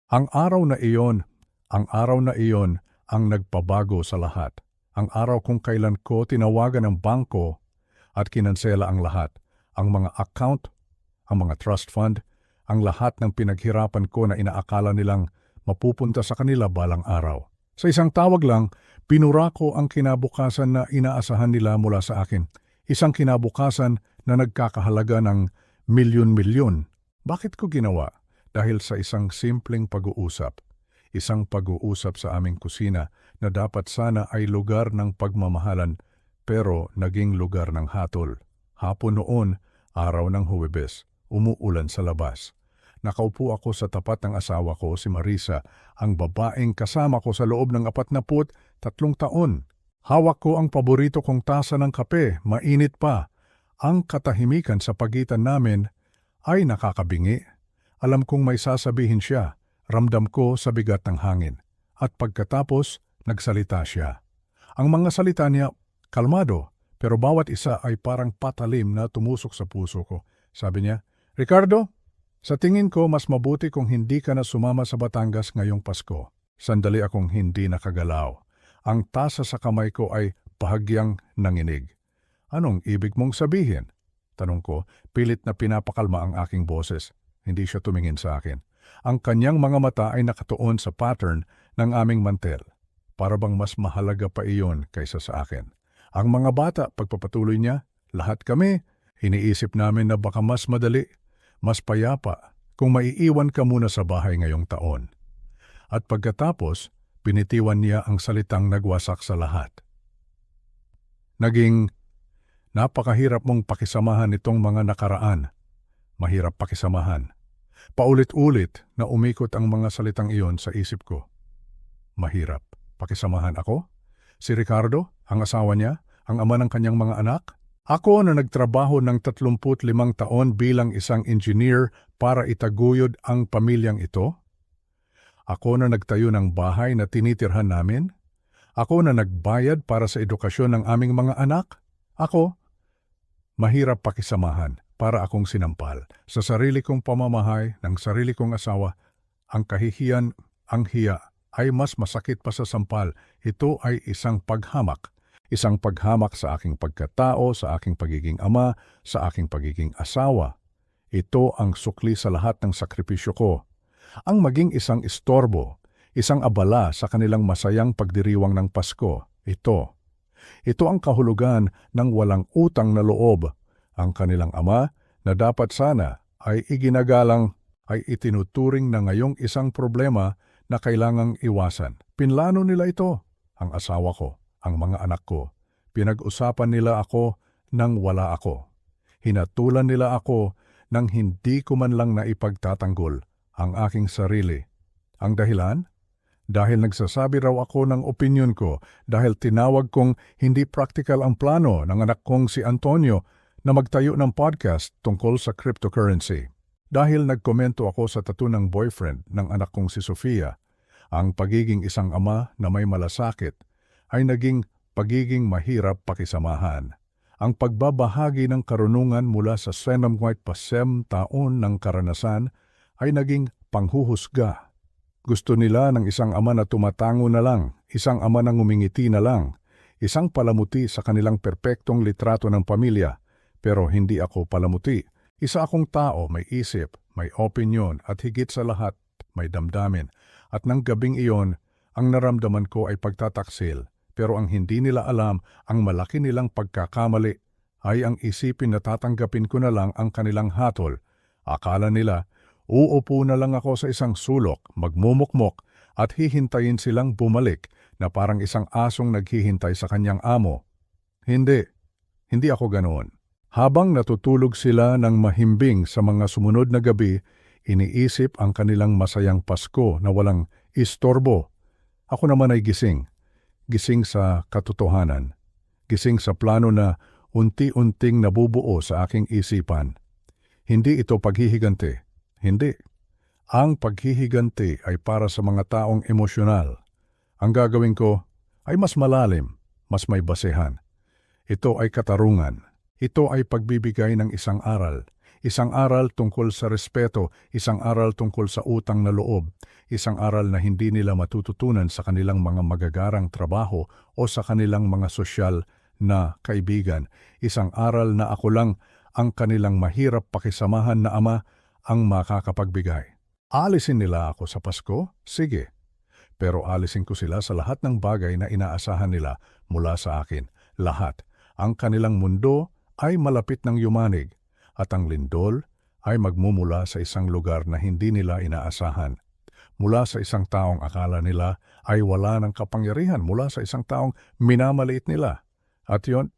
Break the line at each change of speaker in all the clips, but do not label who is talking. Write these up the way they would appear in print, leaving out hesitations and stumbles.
Ang araw na iyon, ang araw na iyon ang nagpabago sa lahat. Ang araw kung kailan ko tinawagan ng bangko at kinansela ang lahat. Ang mga account, ang mga trust fund, ang lahat ng pinaghirapan ko na inaakala nilang mapupunta sa kanila balang araw. Sa isang tawag lang, pinura ko ang kinabukasan na inaasahan nila mula sa akin. Isang kinabukasan na nagkakahalaga ng milyon-milyon. Bakit ko ginawa? Dahil sa isang simpleng pag-uusap. Isang pag-uusap sa aming kusina na dapat sana ay lugar ng pagmamahalan pero naging lugar ng hatol. Hapon noon, araw ng Huwebes, umuulan sa labas. Nakaupo ako sa tapat ng asawa ko, si Marisa, ang babaeng kasama ko sa loob ng 43 taon. Hawak ko ang paborito kong tasa ng kape, mainit pa. Ang katahimikan sa pagitan namin ay nakakabingi. Alam kong may sasabihin siya, ramdam ko sa bigat ng hangin. At pagkatapos, nagsalita siya. Ang mga salita niya, kalmado, pero bawat isa ay parang patalim na tumusok sa puso ko. Sabi niya, Ricardo, sa tingin ko mas mabuti kung hindi ka na sumama sa Batangas ngayong Pasko. Sandali akong hindi nakagalaw. Ang tasa sa kamay ko ay bahagyang nanginig. Anong ibig mong sabihin? Tanong ko, pilit na pinapakalma ang aking boses. Hindi siya tumingin sa akin. Ang kanyang mga mata ay nakatuon sa pattern ng aming mantel. Para bang mas mahalaga pa iyon kaysa sa akin. Ang mga bata, pagpapatuloy niya, lahat kami, iniisip namin na baka mas madali, mas payapa kung maiiwan ka muna sa bahay ngayong taon. At pagkatapos, pinitiwan niya ang salitang nagwasak sa lahat. Naging, napakahirap mong pakisamahan itong mga nakaraan. Mahirap pakisamahan. Paulit-ulit na umikot ang mga salitang iyon sa isip ko. Mahirap pakisamahan ako? Si Ricardo, ang asawa niya, ang ama ng kanyang mga anak? Ako na nagtrabaho ng 35 taon bilang isang engineer para itaguyod ang pamilyang ito? Ako na nagtayo ng bahay na tinitirhan namin? Ako na nagbayad para sa edukasyon ng aming mga anak? Ako? Mahirap pakisamahan para akong sinampal. Sa sarili kong pamamahay ng sarili kong asawa, ang kahihiyan, ang hiya ay mas masakit pa sa sampal. Ito ay isang paghamak. Isang paghamak sa aking pagkatao, sa aking pagiging ama, sa aking pagiging asawa. Ito ang sukli sa lahat ng sakripisyo ko. Ang maging isang istorbo, isang abala sa kanilang masayang pagdiriwang ng Pasko. Ito ang kahulugan ng walang utang na loob. Ang kanilang ama na dapat sana ay iginagalang ay itinuturing na ngayong isang problema na kailangang iwasan. Pinlano nila ito, ang asawa ko, ang mga anak ko. Pinag-usapan nila ako nang wala ako. Hinatulan nila ako nang hindi ko man lang naipagtatanggol ang aking sarili. Ang dahilan? Dahil nagsasabi raw ako ng opinyon ko, dahil tinawag kong hindi practical ang plano ng anak kong si Antonio na magtayo ng podcast tungkol sa cryptocurrency. Dahil nagkomento ako sa tattoo ng boyfriend ng anak kong si Sofia, ang pagiging isang ama na may malasakit ay naging pagiging mahirap pakisamahan. Ang pagbabahagi ng karunungan mula sa senamwait pasem taon ng karanasan ay naging panghuhusga. Gusto nila ng isang ama na tumatango na lang, isang ama na ngumingiti na lang, isang palamuti sa kanilang perpektong litrato ng pamilya. Pero hindi ako palamuti. Isa akong tao, may isip, may opinyon at higit sa lahat, may damdamin. At nang gabing iyon, ang naramdaman ko ay pagtataksil. Pero ang hindi nila alam, ang malaki nilang pagkakamali, ay ang isipin na tatanggapin ko na lang ang kanilang hatol. Akala nila, uupo na lang ako sa isang sulok, magmumukmok, at hihintayin silang bumalik na parang isang asong naghihintay sa kanyang amo. Hindi ako ganoon. Habang natutulog sila ng mahimbing sa mga sumunod na gabi, iniisip ang kanilang masayang Pasko na walang istorbo. Ako naman ay gising. Gising sa katotohanan. Gising sa plano na unti-unting nabubuo sa aking isipan. Hindi ito paghihiganti. Hindi. Ang paghihiganti ay para sa mga taong emosyonal. Ang gagawin ko ay mas malalim, mas may basehan. Ito ay katarungan. Ito ay pagbibigay ng isang aral, Isang aral tungkol sa respeto, isang aral tungkol sa utang na loob, isang aral na hindi nila matututunan sa kanilang mga magagarang trabaho o sa kanilang mga sosyal na kaibigan. Isang aral na ako lang ang kanilang mahirap pakisamahan na ama ang makakapagbigay. Alisin nila ako sa Pasko? Sige. Pero alisin ko sila sa lahat ng bagay na inaasahan nila mula sa akin. Lahat. Ang kanilang mundo ay malapit ng yumanig at ang lindol ay magmumula sa isang lugar na hindi nila inaasahan. Mula sa isang taong akala nila ay wala ng kapangyarihan, mula sa isang taong minamaliit nila. At yon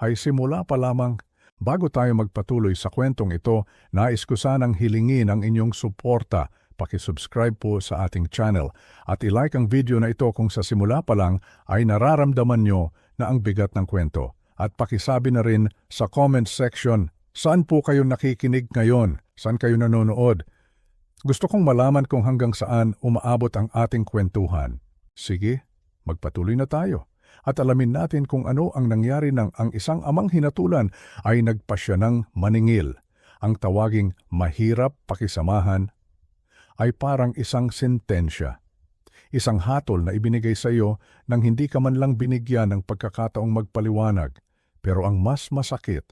ay simula pa lamang. Bago tayo magpatuloy sa kwentong ito, nais ko sanang hilingin ang inyong suporta. Pakisubscribe po sa ating channel at ilike ang video na ito kung sa simula pa lang ay nararamdaman nyo na ang bigat ng kwento. At pakisabi na rin sa comment section, saan po kayo nakikinig ngayon? Saan kayo nanonood? Gusto kong malaman kung hanggang saan umaabot ang ating kwentuhan. Sige, magpatuloy na tayo. At alamin natin kung ano ang nangyari nang ang isang amang hinatulan ay nagpasya ng maningil. Ang tawaging mahirap pakisamahan ay parang isang sentensya. Isang hatol na ibinigay sa iyo nang hindi ka man lang binigyan ng pagkakataong magpaliwanag. Pero ang mas masakit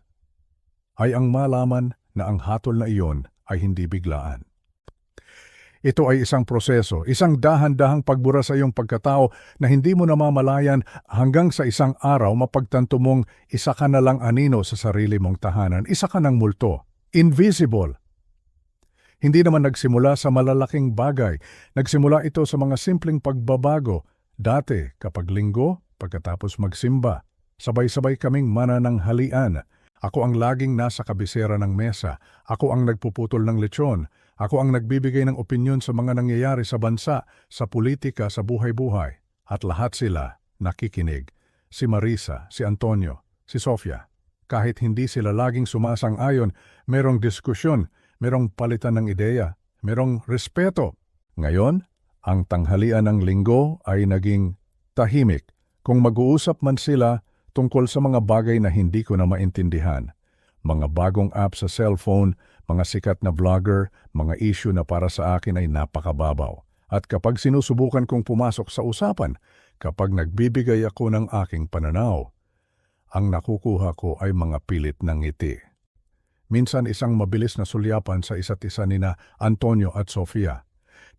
ay ang malaman na ang hatol na iyon ay hindi biglaan. Ito ay isang proseso, isang dahan-dahang pagbura sa iyong pagkatao na hindi mo namamalayan hanggang sa isang araw mapagtanto mong isa ka na lang anino sa sarili mong tahanan, isa ka ng multo, invisible. Hindi naman nagsimula sa malalaking bagay, nagsimula ito sa mga simpleng pagbabago. Dati, kapag linggo, pagkatapos magsimba, sabay-sabay kaming manananghalian. Ako ang laging nasa kabisera ng mesa. Ako ang nagpuputol ng lechon. Ako ang nagbibigay ng opinyon sa mga nangyayari sa bansa, sa politika, sa buhay-buhay. At lahat sila nakikinig. Si Marisa, si Antonio, si Sofia. Kahit hindi sila laging sumasang-ayon, merong diskusyon, merong palitan ng ideya, merong respeto. Ngayon, ang tanghalian ng linggo ay naging tahimik. Kung mag-uusap man sila tungkol sa mga bagay na hindi ko na maintindihan. Mga bagong app sa cellphone, mga sikat na vlogger, mga issue na para sa akin ay napakababaw. At kapag sinusubukan kong pumasok sa usapan, kapag nagbibigay ako ng aking pananaw, ang nakukuha ko ay mga pilit ng ngiti. Minsan isang mabilis na sulyapan sa isa't isa nina Antonio at Sofia,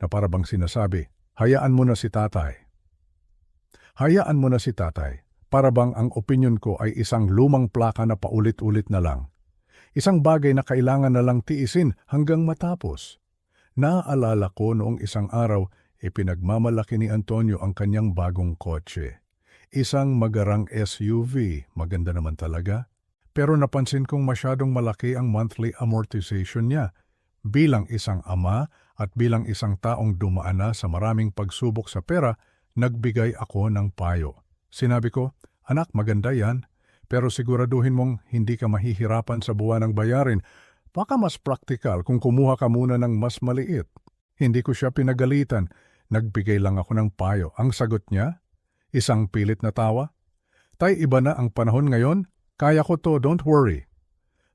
na parabang sinasabi, hayaan mo na si tatay. Hayaan mo na si tatay. Para bang ang opinyon ko ay isang lumang plaka na paulit-ulit na lang. Isang bagay na kailangan na lang tiisin hanggang matapos. Naaalala ko noong isang araw, ipinagmamalaki ni Antonio ang kanyang bagong kotse. Isang magarang SUV, maganda naman talaga. Pero napansin kong masyadong malaki ang monthly amortization niya. Bilang isang ama at bilang isang taong dumaan na sa maraming pagsubok sa pera, nagbigay ako ng payo. Sinabi ko, anak, maganda yan, pero siguraduhin mong hindi ka mahihirapan sa buwan ng bayarin. Baka mas praktikal kung kumuha ka muna ng mas maliit. Hindi ko siya pinagalitan, nagbigay lang ako ng payo. Ang sagot niya, isang pilit na tawa. Tay, iba na ang panahon ngayon, kaya ko to, don't worry.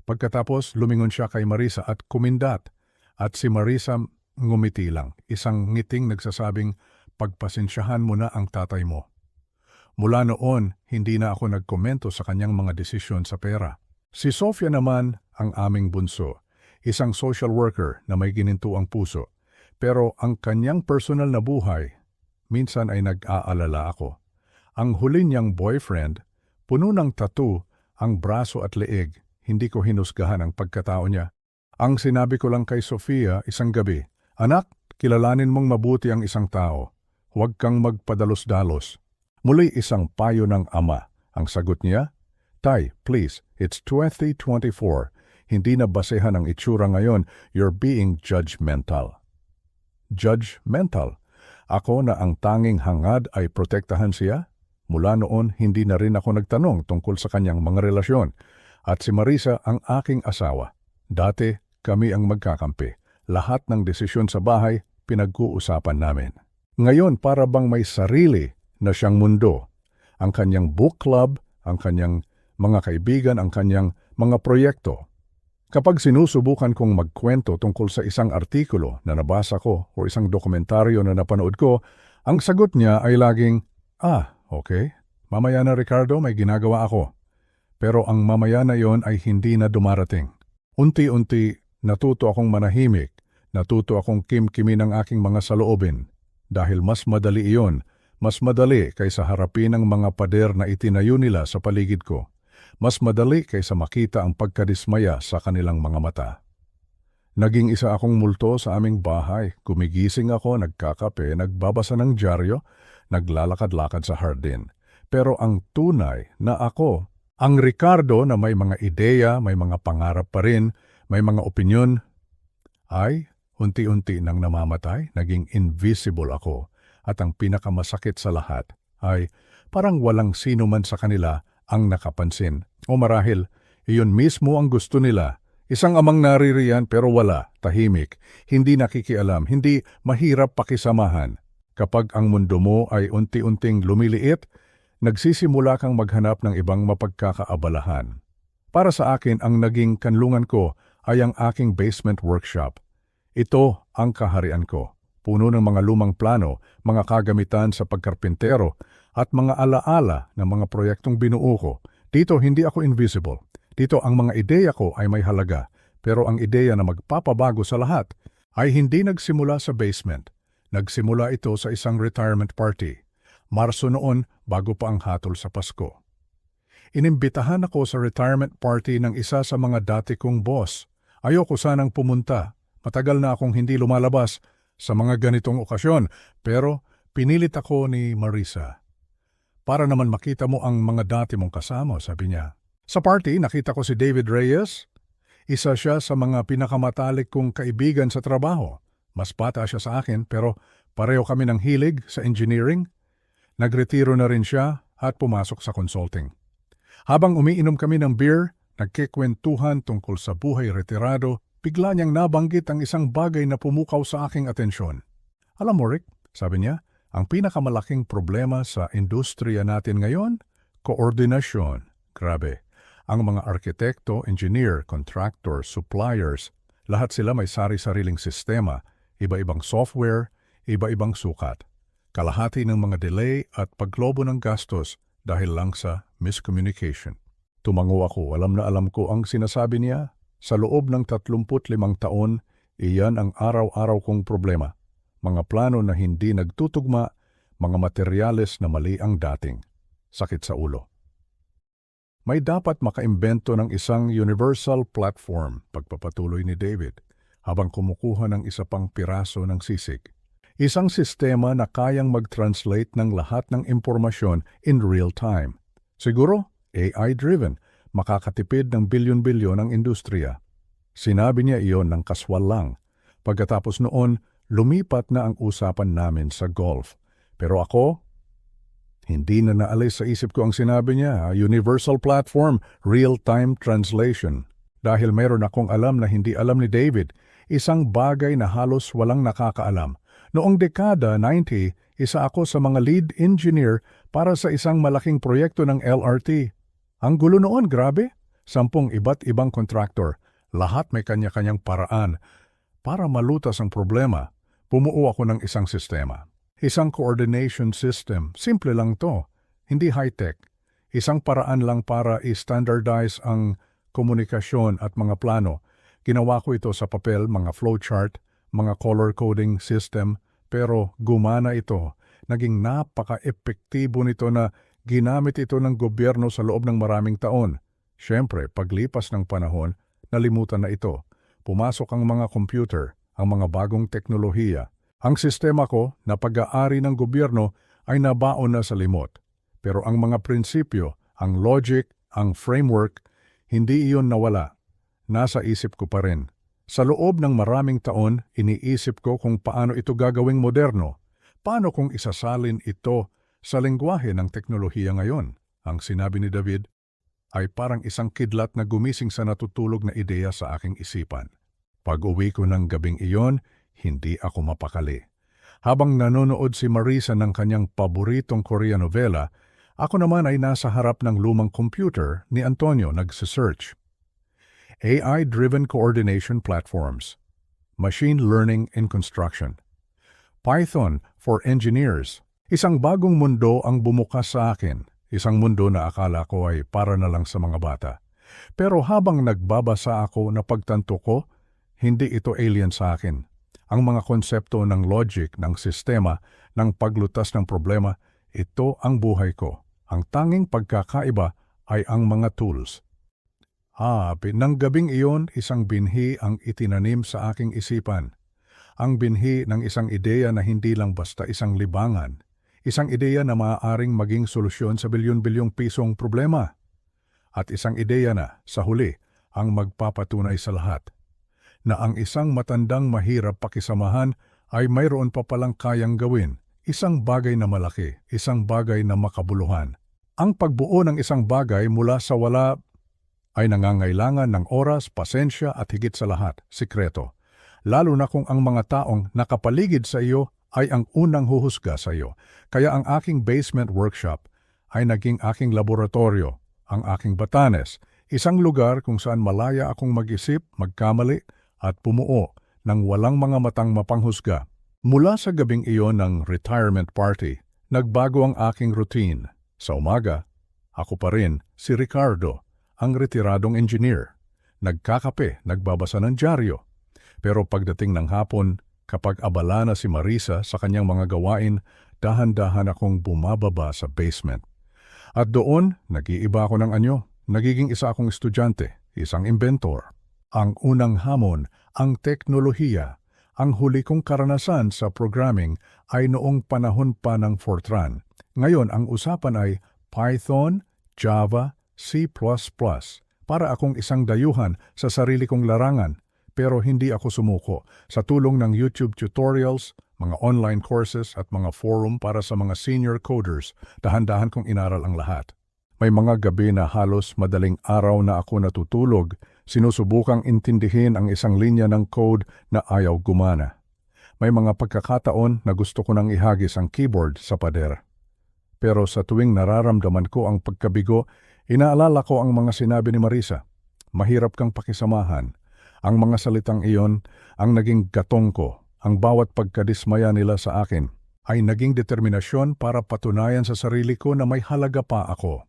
Pagkatapos, lumingon siya kay Marisa at kumindat. At si Marisa ngumiti lang, isang ngiting nagsasabing, pagpasensyahan mo na ang tatay mo. Mula noon, hindi na ako nagkomento sa kanyang mga desisyon sa pera. Si Sofia naman ang aming bunso, isang social worker na may ginintuang puso. Pero ang kanyang personal na buhay, minsan ay nag-aalala ako. Ang huli niyang boyfriend, puno ng tattoo, ang braso at leeg, hindi ko hinusgahan ang pagkatao niya. Ang sinabi ko lang kay Sofia isang gabi, anak, kilalanin mong mabuti ang isang tao. Huwag kang magpadalos-dalos. Muli isang payo ng ama. Ang sagot niya, Tay, please, it's 2024. Hindi na basehan ang itsura ngayon, you're being judgmental. Judgmental? Ako na ang tanging hangad ay protektahan siya? Mula noon, hindi na rin ako nagtanong tungkol sa kanyang mga relasyon. At si Marisa ang aking asawa. Dati, kami ang magkakampi. Lahat ng desisyon sa bahay, pinag-uusapan namin. Ngayon, para bang may sarili na siyang mundo. Ang kanyang book club, ang kanyang mga kaibigan, ang kanyang mga proyekto. Kapag sinusubukan kong magkwento tungkol sa isang artikulo na nabasa ko o isang dokumentaryo na napanood ko, ang sagot niya ay laging, okay. Mamaya na Ricardo, may ginagawa ako. Pero ang mamaya na yon ay hindi na dumarating. Unti-unti, natuto akong manahimik, natuto akong kimkimin ang aking mga saloobin. Dahil mas madali iyon, mas madali kaysa harapin ang mga pader na itinayo nila sa paligid ko. Mas madali kaysa makita ang pagkadismaya sa kanilang mga mata. Naging isa akong multo sa aming bahay. Gumigising ako, nagkakape, nagbabasa ng dyaryo, naglalakad-lakad sa hardin. Pero ang tunay na ako, ang Ricardo na may mga ideya, may mga pangarap pa rin, may mga opinyon, ay unti-unti nang namamatay, naging invisible ako. At ang pinakamasakit sa lahat ay parang walang sino man sa kanila ang nakapansin. O marahil, iyon mismo ang gusto nila. Isang amang naririyan pero wala, tahimik, hindi nakikialam, hindi mahirap pakisamahan. Kapag ang mundo mo ay unti-unting lumiliit, nagsisimula kang maghanap ng ibang mapagkakaabalahan. Para sa akin, ang naging kanlungan ko ay ang aking basement workshop. Ito ang kaharian ko. Puno ng mga lumang plano, mga kagamitan sa pagkarpintero, at mga alaala ng mga proyektong binuo ko. Dito hindi ako invisible. Dito ang mga ideya ko ay may halaga. Pero ang ideya na magpapabago sa lahat ay hindi nagsimula sa basement. Nagsimula ito sa isang retirement party. Marso noon bago pa ang hatol sa Pasko. Inimbitahan ako sa retirement party ng isa sa mga dati kong boss. Ayoko sanang pumunta. Matagal na akong hindi lumalabas sa mga ganitong okasyon, pero pinilit ako ni Marisa. Para naman makita mo ang mga dati mong kasama, sabi niya. Sa party, nakita ko si David Reyes. Isa siya sa mga pinakamatalik kong kaibigan sa trabaho. Mas bata siya sa akin, pero pareho kami ng hilig sa engineering. Nagretiro na rin siya at pumasok sa consulting. Habang umiinom kami ng beer, nagkikwentuhan tungkol sa buhay retirado, bigla niyang nabanggit ang isang bagay na pumukaw sa aking atensyon. Alam mo, Rick, sabi niya, ang pinakamalaking problema sa industriya natin ngayon, koordinasyon. Grabe. Ang mga arkitekto, engineer, contractor, suppliers, lahat sila may sari-sariling sistema, iba-ibang software, iba-ibang sukat. Kalahati ng mga delay at paglobo ng gastos dahil lang sa miscommunication. Tumango ako, alam na alam ko ang sinasabi niya. Sa loob ng 35 taon, iyan ang araw-araw kong problema. Mga plano na hindi nagtutugma, mga materyales na mali ang dating. Sakit sa ulo. May dapat makaimbento ng isang universal platform, pagpapatuloy ni David, habang kumukuha ng isa pang piraso ng sisig. Isang sistema na kayang mag-translate ng lahat ng impormasyon in real time. Siguro, AI-driven, makakatipid ng bilyon-bilyon ang industriya. Sinabi niya iyon ng kaswal lang. Pagkatapos noon, lumipat na ang usapan namin sa golf. Pero ako, hindi na naalis sa isip ko ang sinabi niya, universal platform, real-time translation. Dahil meron akong alam na hindi alam ni David, isang bagay na halos walang nakakaalam. Noong dekada 90, isa ako sa mga lead engineer para sa isang malaking proyekto ng LRT. Ang gulo noon, grabe. 10 iba't ibang contractor. Lahat may kanya-kanyang paraan. Para malutas ang problema, bumuo ako ng isang sistema. Isang coordination system. Simple lang to. Hindi high-tech. Isang paraan lang para i-standardize ang komunikasyon at mga plano. Ginawa ko ito sa papel, mga flowchart, mga color coding system, pero gumana ito. Naging napaka-epektibo nito na ginamit ito ng gobyerno sa loob ng maraming taon. Siyempre, paglipas ng panahon, nalimutan na ito. Pumasok ang mga computer, ang mga bagong teknolohiya. Ang sistema ko na pag-aari ng gobyerno ay nabaon na sa limot. Pero ang mga prinsipyo, ang logic, ang framework, hindi iyon nawala. Nasa isip ko pa rin. Sa loob ng maraming taon, iniisip ko kung paano ito gagawing moderno. Paano kung isasalin ito sa lengguwahe ng teknolohiya ngayon? Ang sinabi ni David ay parang isang kidlat na gumising sa natutulog na ideya sa aking isipan. Pag-uwi ko ng gabing iyon, hindi ako mapakali. Habang nanonood si Marisa ng kanyang paboritong Korean novela, ako naman ay nasa harap ng lumang computer ni Antonio nagsisearch. AI-driven coordination platforms, machine learning in construction, Python for engineers. Isang bagong mundo ang bumukas sa akin, isang mundo na akala ko ay para na lang sa mga bata. Pero habang nagbabasa ako, napagtanto ko, hindi ito alien sa akin. Ang mga konsepto ng logic, ng sistema, ng paglutas ng problema, ito ang buhay ko. Ang tanging pagkakaiba ay ang mga tools. Ng gabing iyon, isang binhi ang itinanim sa aking isipan. Ang binhi ng isang ideya na hindi lang basta isang libangan. Isang ideya na maaaring maging solusyon sa bilyon-bilyong pisong problema. At isang ideya na, sa huli, ang magpapatunay sa lahat. Na ang isang matandang mahirap pakisamahan ay mayroon pa palang kayang gawin. Isang bagay na malaki, isang bagay na makabuluhan. Ang pagbuo ng isang bagay mula sa wala ay nangangailangan ng oras, pasensya at higit sa lahat, sikreto. Lalo na kung ang mga taong nakapaligid sa iyo ay ang unang huhusga sa iyo. Kaya ang aking basement workshop ay naging aking laboratorio, ang aking batanes, isang lugar kung saan malaya akong mag-isip, magkamali at pumuo ng walang mga matang mapanghusga. Mula sa gabing iyon ng retirement party, nagbago ang aking routine. Sa umaga, ako pa rin si Ricardo, ang retiradong engineer. Nagkakape, nagbabasa ng dyaryo. Pero pagdating ng hapon, kapag abala na si Marisa sa kanyang mga gawain, dahan-dahan akong bumababa sa basement. At doon, nag-iiba ako ng anyo. Nagiging isa akong estudyante, isang inventor. Ang unang hamon, ang teknolohiya. Ang huli kong karanasan sa programming ay noong panahon pa ng Fortran. Ngayon, ang usapan ay Python, Java, C++. Para akong isang dayuhan sa sarili kong larangan. Pero hindi ako sumuko. Sa tulong ng YouTube tutorials, mga online courses at mga forum para sa mga senior coders, dahan-dahan kong inaral ang lahat. May mga gabi na halos madaling araw na ako natutulog, sinusubukang intindihin ang isang linya ng code na ayaw gumana. May mga pagkakataon na gusto ko nang ihagis ang keyboard sa pader. Pero sa tuwing nararamdaman ko ang pagkabigo, inaalala ko ang mga sinabi ni Marisa. Mahirap kang pakisamahan. Ang mga salitang iyon ang naging gatong ko. Ang bawat pagkadismaya nila sa akin ay naging determinasyon para patunayan sa sarili ko na may halaga pa ako.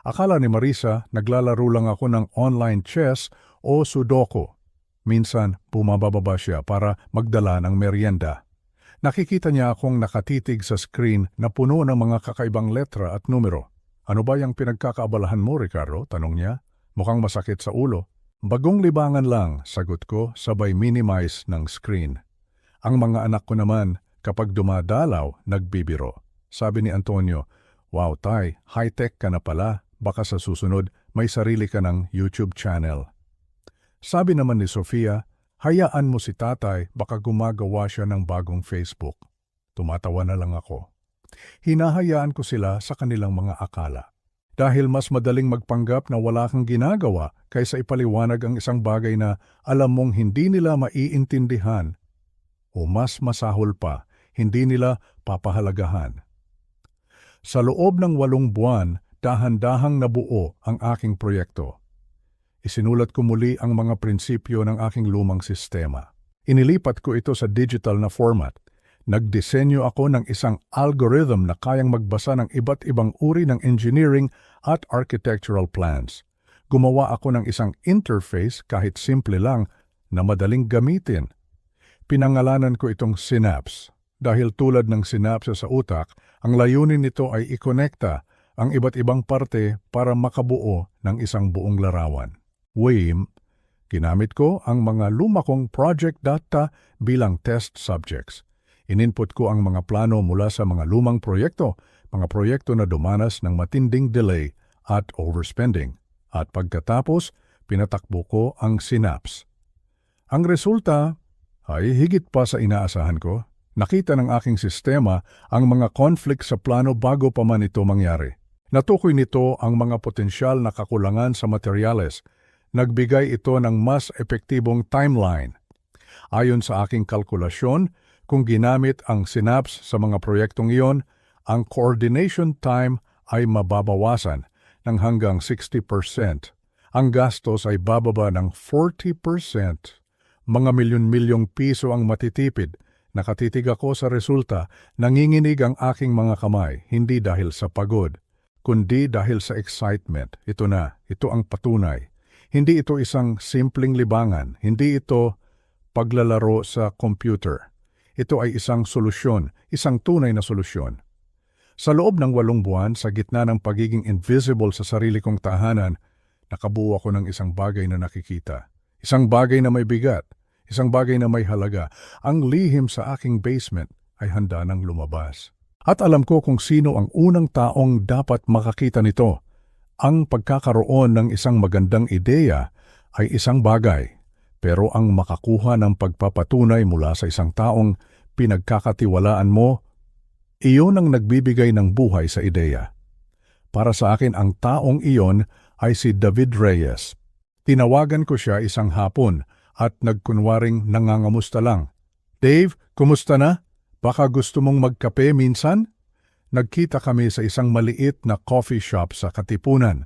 Akala ni Marisa naglalaro lang ako ng online chess o sudoku. Minsan bumababa siya para magdala ng merienda. Nakikita niya akong nakatitig sa screen na puno ng mga kakaibang letra at numero. Ano ba yung pinagkakaabalahan mo, Ricardo? Tanong niya. Mukhang masakit sa ulo. Bagong libangan lang, sagot ko, sabay minimize ng screen. Ang mga anak ko naman, kapag dumadalaw, nagbibiro. Sabi ni Antonio, "Wow, Tay, high-tech ka na pala. Baka sa susunod, may sarili ka ng YouTube channel." Sabi naman ni Sofia, "Hayaan mo si tatay, baka gumagawa siya ng bagong Facebook." Tumatawa na lang ako. Hinahayaan ko sila sa kanilang mga akala. Dahil mas madaling magpanggap na wala kang ginagawa kaysa ipaliwanag ang isang bagay na alam mong hindi nila maiintindihan o mas masahol pa, hindi nila papahalagahan. Sa loob ng 8 buwan, dahan-dahang nabuo ang aking proyekto. Isinulat ko muli ang mga prinsipyo ng aking lumang sistema. Inilipat ko ito sa digital na format. Nagdisenyo ako ng isang algorithm na kayang magbasa ng iba't ibang uri ng engineering at architectural plans. Gumawa ako ng isang interface kahit simple lang na madaling gamitin. Pinangalanan ko itong Synapse. Dahil tulad ng synapse sa utak, ang layunin nito ay ikonekta ang iba't ibang parte para makabuo ng isang buong larawan. Ginamit ko ang mga luma kong project data bilang test subjects. Ininput ko ang mga plano mula sa mga lumang proyekto, mga proyekto na dumanas ng matinding delay at overspending. At pagkatapos, pinatakbo ko ang Synapse. Ang resulta ay higit pa sa inaasahan ko. Nakita ng aking sistema ang mga conflict sa plano bago pa man ito mangyari. Natukoy nito ang mga potensyal na kakulangan sa materyales. Nagbigay ito ng mas epektibong timeline. Ayon sa aking kalkulasyon, kung ginamit ang Synapse sa mga proyektong iyon, ang coordination time ay mababawasan ng hanggang 60%. Ang gastos ay bababa ng 40%. Mga milyon-milyong piso ang matitipid. Nakatitig ako sa resulta, nanginginig ang aking mga kamay, hindi dahil sa pagod, kundi dahil sa excitement. Ito na, ito ang patunay. Hindi ito isang simpleng libangan, hindi ito paglalaro sa computer. Ito ay isang solusyon, isang tunay na solusyon. Sa loob ng 8 buwan, sa gitna ng pagiging invisible sa sarili kong tahanan, nakabuo ako ng isang bagay na nakikita. Isang bagay na may bigat. Isang bagay na may halaga. Ang lihim sa aking basement ay handa nang lumabas. At alam ko kung sino ang unang taong dapat makakita nito. Ang pagkakaroon ng isang magandang ideya ay isang bagay. Pero ang makakuha ng pagpapatunay mula sa isang taong pinagkakatiwalaan mo, iyon ang nagbibigay ng buhay sa ideya. Para sa akin, ang taong iyon ay si David Reyes. Tinawagan ko siya isang hapon at nagkunwaring nangangamusta lang. Dave, kumusta na? Baka gusto mong magkape minsan? Nagkita kami sa isang maliit na coffee shop sa Katipunan,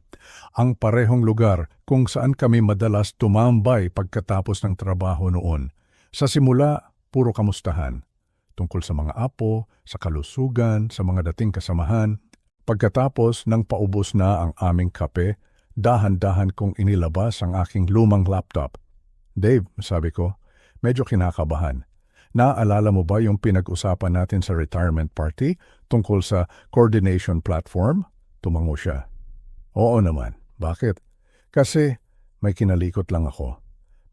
ang parehong lugar kung saan kami madalas tumambay pagkatapos ng trabaho noon. Sa simula, puro kamustahan. Tungkol sa mga apo, sa kalusugan, sa mga dating kasamahan. Pagkatapos nang paubos na ang aming kape, dahan-dahan kong inilabas ang aking lumang laptop. Dave, sabi ko, medyo kinakabahan. Naalala mo ba yung pinag-usapan natin sa retirement party tungkol sa coordination platform? Tumango siya. Oo naman. Bakit? Kasi may kinalikot lang ako.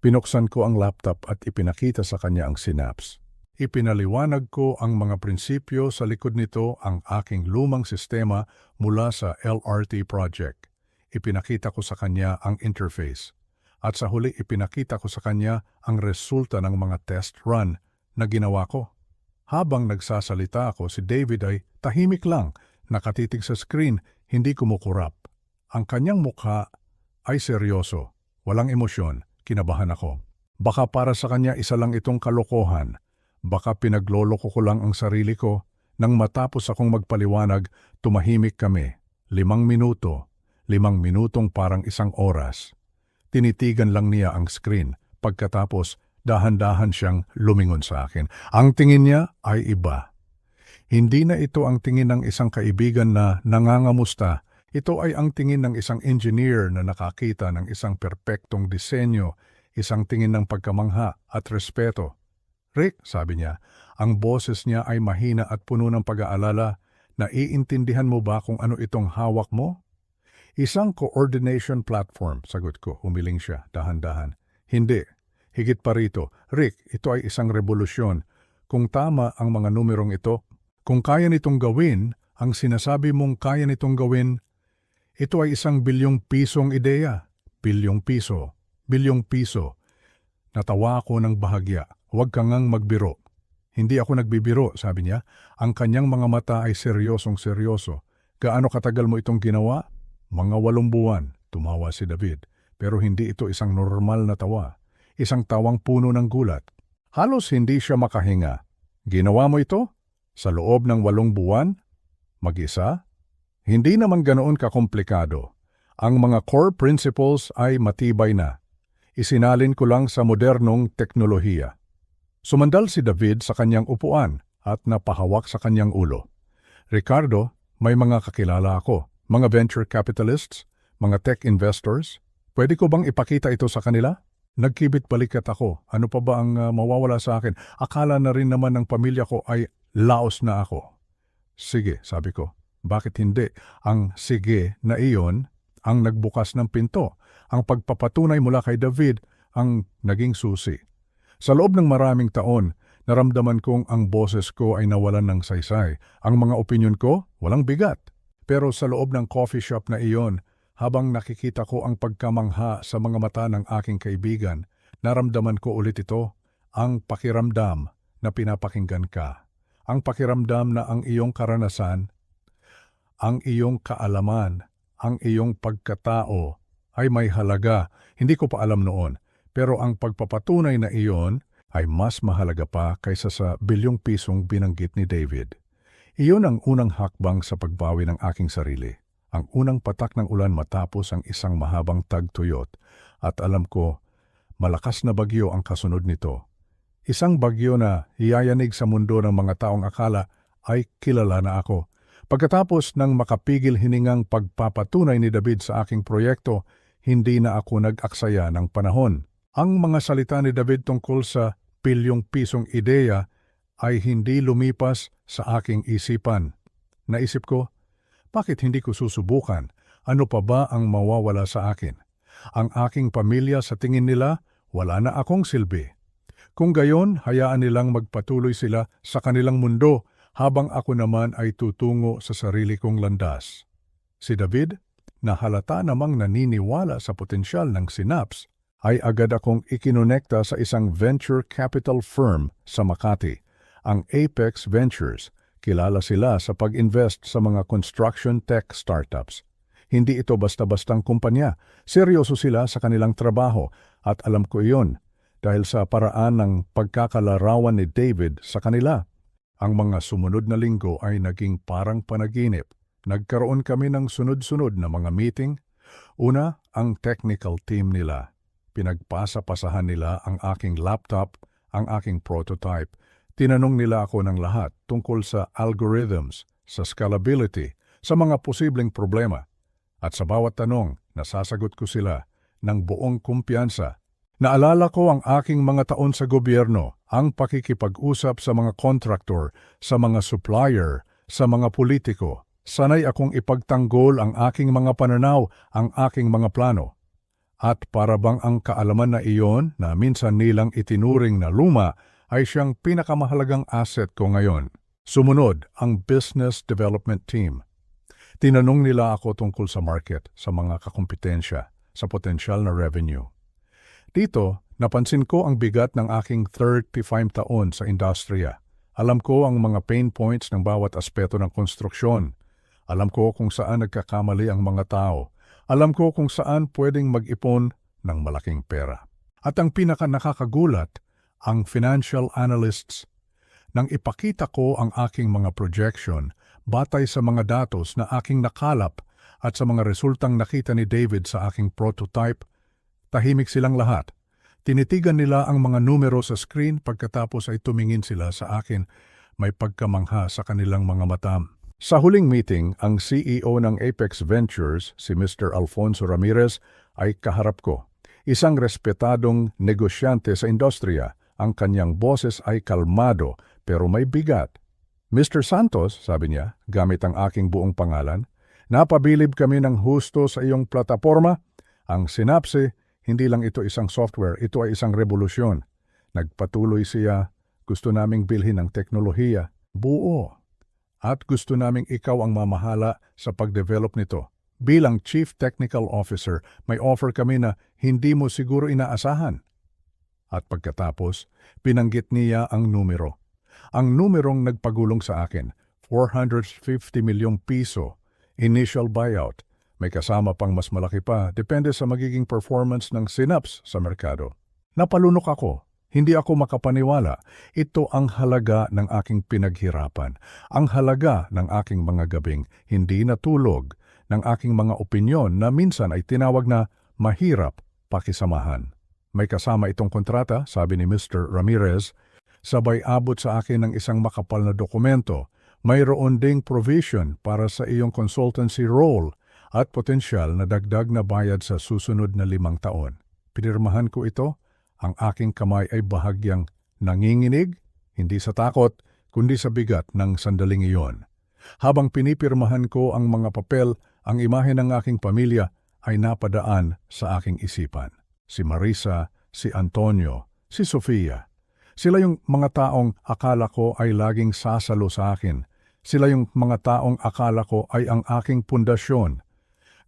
Pinuksan ko ang laptop at ipinakita sa kanya ang synapse. Ipinaliwanag ko ang mga prinsipyo sa likod nito, ang aking lumang sistema mula sa LRT project. Ipinakita ko sa kanya ang interface. At sa huli ipinakita ko sa kanya ang resulta ng mga test run na ginawa ko. Habang nagsasalita ako, si David ay tahimik lang, nakatitig sa screen, hindi kumukurap. Ang kanyang mukha ay seryoso, walang emosyon, kinabahan ako. Baka para sa kanya isa lang itong kalokohan, baka pinagloloko ko lang ang sarili ko. Nang matapos akong magpaliwanag, tumahimik kami. 5 minuto, 5 minutong parang 1 oras. Tinitigan lang niya ang screen. Pagkatapos, dahan-dahan siyang lumingon sa akin. Ang tingin niya ay iba. Hindi na ito ang tingin ng isang kaibigan na nangangamusta. Ito ay ang tingin ng isang engineer na nakakita ng isang perpektong disenyo, isang tingin ng pagkamangha at respeto. Rick, sabi niya, ang boses niya ay mahina at puno ng pag-aalala. Naiintindihan mo ba kung ano itong hawak mo? Isang coordination platform, sagot ko. Humiling siya, dahan-dahan. Hindi. Higit pa rito. Rick, ito ay isang revolusyon. Kung tama ang mga numerong ito, kung kaya nitong gawin, ang sinasabi mong kaya nitong gawin, ito ay 1 bilyong pisong ideya. Bilyong piso. Bilyong piso. Natawa ako ng bahagya. Huwag ka ngang magbiro. Hindi ako nagbibiro, sabi niya. Ang kanyang mga mata ay seryosong-seryoso. Gaano katagal mo itong ginawa? Mga 8 buwan, tumawa si David. Pero hindi ito isang normal na tawa. Isang tawang puno ng gulat. Halos hindi siya makahinga. Ginawa mo ito? Sa loob ng 8 buwan? Mag-isa? Hindi naman ganoon kakomplikado. Ang mga core principles ay matibay na. Isinalin ko lang sa modernong teknolohiya. Sumandal si David sa kanyang upuan at napahawak sa kanyang ulo. Ricardo, may mga kakilala ako. Mga venture capitalists, mga tech investors, pwede ko bang ipakita ito sa kanila? Nagkibit balikat ako. Ano pa ba ang mawawala sa akin? Akala na rin naman ng pamilya ko ay laos na ako. Sige, sabi ko. Bakit hindi? Ang sige na iyon ang nagbukas ng pinto. Ang pagpapatunay mula kay David ang naging susi. Sa loob ng maraming taon, naramdaman kong ang boses ko ay nawalan ng saysay. Ang mga opinyon ko, walang bigat. Pero sa loob ng coffee shop na iyon, habang nakikita ko ang pagkamangha sa mga mata ng aking kaibigan, naramdaman ko ulit ito, ang pakiramdam na pinapakinggan ka. Ang pakiramdam na ang iyong karanasan, ang iyong kaalaman, ang iyong pagkatao ay may halaga. Hindi ko pa alam noon, pero ang pagpapatunay na iyon ay mas mahalaga pa kaysa sa bilyong pisong binanggit ni David. Iyon ang unang hakbang sa pagbawi ng aking sarili. Ang unang patak ng ulan matapos ang isang mahabang tagtuyot at alam ko malakas na bagyo ang kasunod nito. Isang bagyo na hiyayanig sa mundo ng mga taong akala ay kilala na ako. Pagkatapos ng makapigil hiningang pagpapatunay ni David sa aking proyekto, hindi na ako nag-aksaya ng panahon. Ang mga salita ni David tungkol sa pilyong-pisong ideya ay hindi lumipas sa aking isipan. Naisip ko, bakit hindi ko susubukan? Ano pa ba ang mawawala sa akin? Ang aking pamilya sa tingin nila, wala na akong silbi. Kung gayon, hayaan nilang magpatuloy sila sa kanilang mundo habang ako naman ay tutungo sa sarili kong landas. Si David, na halata namang naniniwala sa potensyal ng Synapse, ay agad akong ikinonekta sa isang venture capital firm sa Makati, ang Apex Ventures. Kilala sila sa pag-invest sa mga construction tech startups. Hindi ito basta-bastang kumpanya. Seryoso sila sa kanilang trabaho at alam ko iyon dahil sa paraan ng pagkakalarawan ni David sa kanila. Ang mga sumunod na linggo ay naging parang panaginip. Nagkaroon kami ng sunod-sunod na mga meeting. Una, ang technical team nila. Pinagpasa-pasahan nila ang aking laptop, ang aking prototype. Tinanong nila ako ng lahat tungkol sa algorithms, sa scalability, sa mga posibleng problema. At sa bawat tanong, nasasagot ko sila ng buong kumpiyansa. Naalala ko ang aking mga taon sa gobyerno, ang pakikipag-usap sa mga contractor, sa mga supplier, sa mga politiko. Sanay akong ipagtanggol ang aking mga pananaw, ang aking mga plano. At para bang ang kaalaman na iyon na minsan nilang itinuring na luma ay siyang pinakamahalagang asset ko ngayon. Sumunod ang Business Development Team. Tinanong nila ako tungkol sa market, sa mga kakompetensya, sa potensyal na revenue. Dito, napansin ko ang bigat ng aking 35 taon sa industriya. Alam ko ang mga pain points ng bawat aspeto ng konstruksyon. Alam ko kung saan nagkakamali ang mga tao. Alam ko kung saan pwedeng mag-ipon ng malaking pera. At ang pinaka-nakakagulat, ang financial analysts. Nang ipakita ko ang aking mga projection, batay sa mga datos na aking nakalap at sa mga resultang nakita ni David sa aking prototype, tahimik silang lahat. Tinitigan nila ang mga numero sa screen pagkatapos ay tumingin sila sa akin, may pagkamangha sa kanilang mga mata. Sa huling meeting, ang CEO ng Apex Ventures, si Mr. Alfonso Ramirez, ay kaharap ko. Isang respetadong negosyante sa industriya. Ang kanyang boses ay kalmado pero may bigat. Mr. Santos, sabi niya, gamit ang aking buong pangalan, napabilib kami ng husto sa iyong plataforma. Ang Synapse, hindi lang ito isang software, ito ay isang revolusyon. Nagpatuloy siya, gusto naming bilhin ang teknolohiya, buo. At gusto naming ikaw ang mamahala sa pagdevelop nito. Bilang Chief Technical Officer, may offer kami na hindi mo siguro inaasahan. At pagkatapos, pinanggit niya ang numero. Ang numerong nagpagulong sa akin, 450 milyong piso, initial buyout. May kasama pang mas malaki pa, depende sa magiging performance ng Synapse sa merkado. Napalunok ako. Hindi ako makapaniwala. Ito ang halaga ng aking pinaghirapan. Ang halaga ng aking mga gabing hindi natulog, ng aking mga opinyon na minsan ay tinawag na mahirap pakisamahan. May kasama itong kontrata, sabi ni Mr. Ramirez, sabay abot sa akin ng isang makapal na dokumento. Mayroon ding provision para sa iyong consultancy role at potensyal na dagdag na bayad sa susunod na 5 taon. Pinirmahan ko ito, ang aking kamay ay bahagyang nanginginig, hindi sa takot, kundi sa bigat ng sandaling iyon. Habang pinipirmahan ko ang mga papel, ang imahe ng aking pamilya ay napadaan sa aking isipan. Si Marisa, si Antonio, si Sofia. Sila yung mga taong akala ko ay laging sasalo sa akin. Sila yung mga taong akala ko ay ang aking pundasyon.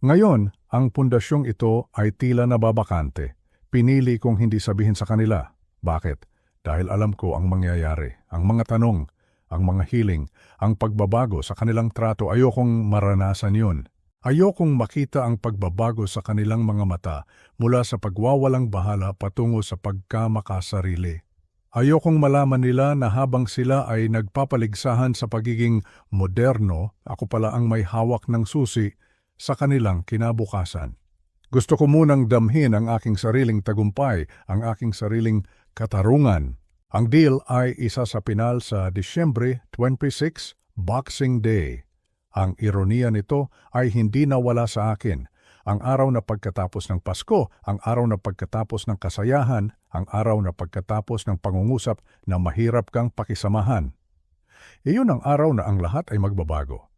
Ngayon, ang pundasyong ito ay tila nababakante. Pinili kong hindi sabihin sa kanila. Bakit? Dahil alam ko ang mangyayari, ang mga tanong, ang mga hiling, ang pagbabago sa kanilang trato. Ayokong maranasan yun. Ayokong makita ang pagbabago sa kanilang mga mata mula sa pagwawalang bahala patungo sa pagkamakasarili. Ayokong malaman nila na habang sila ay nagpapaligsahan sa pagiging moderno, ako pala ang may hawak ng susi sa kanilang kinabukasan. Gusto ko munang damhin ang aking sariling tagumpay, ang aking sariling katarungan. Ang deal ay isa sa pinal sa Disyembre 26, Boxing Day. Ang ironiya nito ay hindi nawala sa akin. Ang araw na pagkatapos ng Pasko, ang araw na pagkatapos ng kasayahan, ang araw na pagkatapos ng pangungusap na mahirap kang pakisamahan. Iyon ang araw na ang lahat ay magbabago.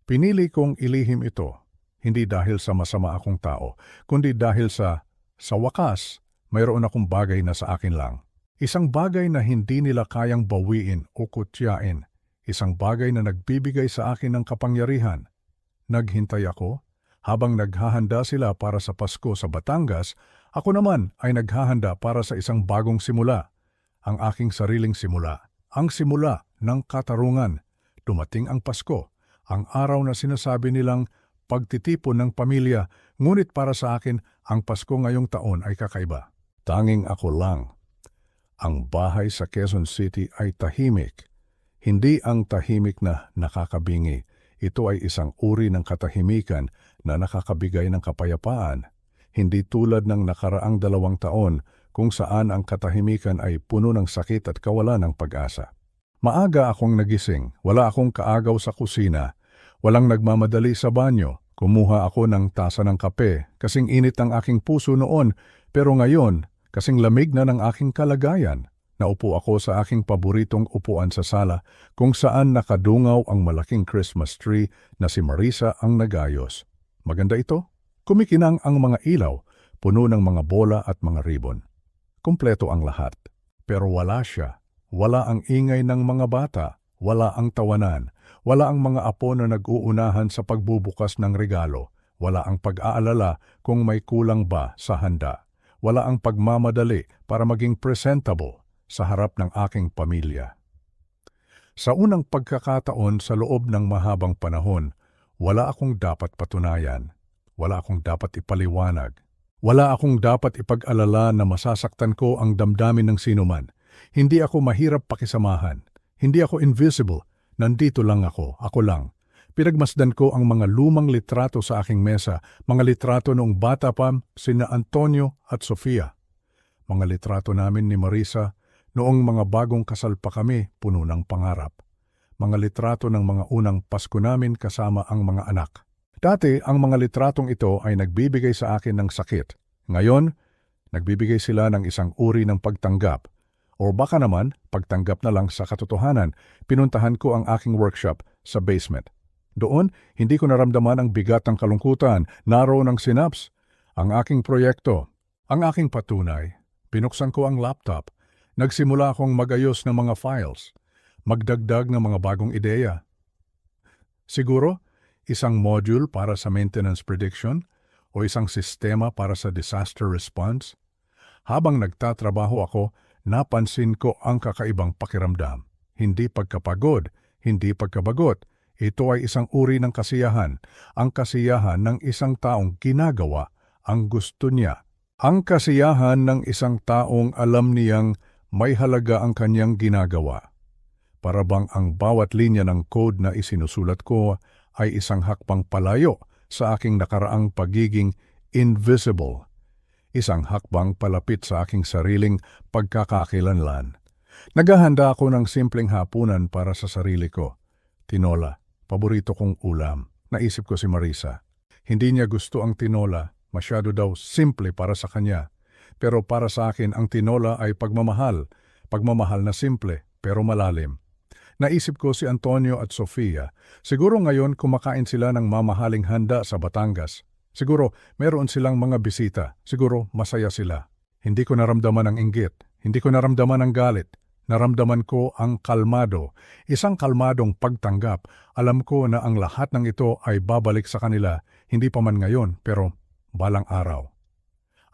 Pinili kong ilihim ito, hindi dahil sa masama akong tao, kundi dahil sa wakas, mayroon akong bagay na sa akin lang. Isang bagay na hindi nila kayang bawiin o kutyain. Isang bagay na nagbibigay sa akin ng kapangyarihan. Naghintay ako, habang naghahanda sila para sa Pasko sa Batangas, ako naman ay naghahanda para sa isang bagong simula. Ang aking sariling simula. Ang simula ng katarungan. Dumating ang Pasko, ang araw na sinasabi nilang pagtitipon ng pamilya, ngunit para sa akin, ang Pasko ngayong taon ay kakaiba. Tanging ako lang. Ang bahay sa Quezon City ay tahimik. Hindi ang tahimik na nakakabingi. Ito ay isang uri ng katahimikan na nakakabigay ng kapayapaan. Hindi tulad ng nakaraang 2 taon kung saan ang katahimikan ay puno ng sakit at kawalan ng pag-asa. Maaga akong nagising, wala akong kaagaw sa kusina. Walang nagmamadali sa banyo. Kumuha ako ng tasa ng kape, kasing init ang aking puso noon, pero ngayon, kasing lamig na ng aking kalagayan. Naupo ako sa aking paboritong upuan sa sala, kung saan nakadungaw ang malaking Christmas tree na si Marisa ang nagayos. Maganda ito? Kumikinang ang mga ilaw, puno ng mga bola at mga ribbon. Kumpleto ang lahat. Pero wala siya. Wala ang ingay ng mga bata. Wala ang tawanan. Wala ang mga apo na nag-uunahan sa pagbubukas ng regalo. Wala ang pag-aalala kung may kulang ba sa handa. Wala ang pagmamadali para maging presentable sa harap ng aking pamilya. Sa unang pagkakataon sa loob ng mahabang panahon, wala akong dapat patunayan. Wala akong dapat ipaliwanag. Wala akong dapat ipag-alala na masasaktan ko ang damdamin ng sinuman. Hindi ako mahirap pakisamahan. Hindi ako invisible. Nandito lang ako lang. Pinagmasdan ko ang mga lumang litrato sa aking mesa, mga litrato noong bata pa sina Antonio at Sofia. Mga litrato namin ni Marisa noong mga bagong kasal pa kami, puno ng pangarap. Mga litrato ng mga unang Pasko namin kasama ang mga anak. Dati, ang mga litratong ito ay nagbibigay sa akin ng sakit. Ngayon, nagbibigay sila ng isang uri ng pagtanggap. O baka naman, pagtanggap na lang sa katotohanan, pinuntahan ko ang aking workshop sa basement. Doon, hindi ko naramdaman ang bigat ng kalungkutan, naroon ang synapse, ang aking proyekto, ang aking patunay. Binuksan ko ang laptop. Nagsimula akong magayos ng mga files, magdagdag ng mga bagong ideya. Siguro, isang module para sa maintenance prediction o isang sistema para sa disaster response. Habang nagtatrabaho ako, napansin ko ang kakaibang pakiramdam. Hindi pagkapagod, hindi pagkabagot. Ito ay isang uri ng kasiyahan, ang kasiyahan ng isang taong ginagawa ang gusto niya. Ang kasiyahan ng isang taong alam niyang may halaga ang kanyang ginagawa. Para bang ang bawat linya ng code na isinusulat ko ay isang hakbang palayo sa aking nakaraang pagiging invisible. Isang hakbang palapit sa aking sariling pagkakakilanlan. Naghahanda ako ng simpleng hapunan para sa sarili ko. Tinola, paborito kong ulam. Naisip ko si Marisa. Hindi niya gusto ang tinola, masyado daw simple para sa kanya. Pero para sa akin, ang tinola ay pagmamahal. Pagmamahal na simple, pero malalim. Naisip ko si Antonio at Sofia. Siguro ngayon kumakain sila ng mamahaling handa sa Batangas. Siguro meron silang mga bisita. Siguro masaya sila. Hindi ko naramdaman ang inggit. Hindi ko naramdaman ang galit. Naramdaman ko ang kalmado. Isang kalmadong pagtanggap. Alam ko na ang lahat ng ito ay babalik sa kanila. Hindi pa man ngayon, pero balang araw.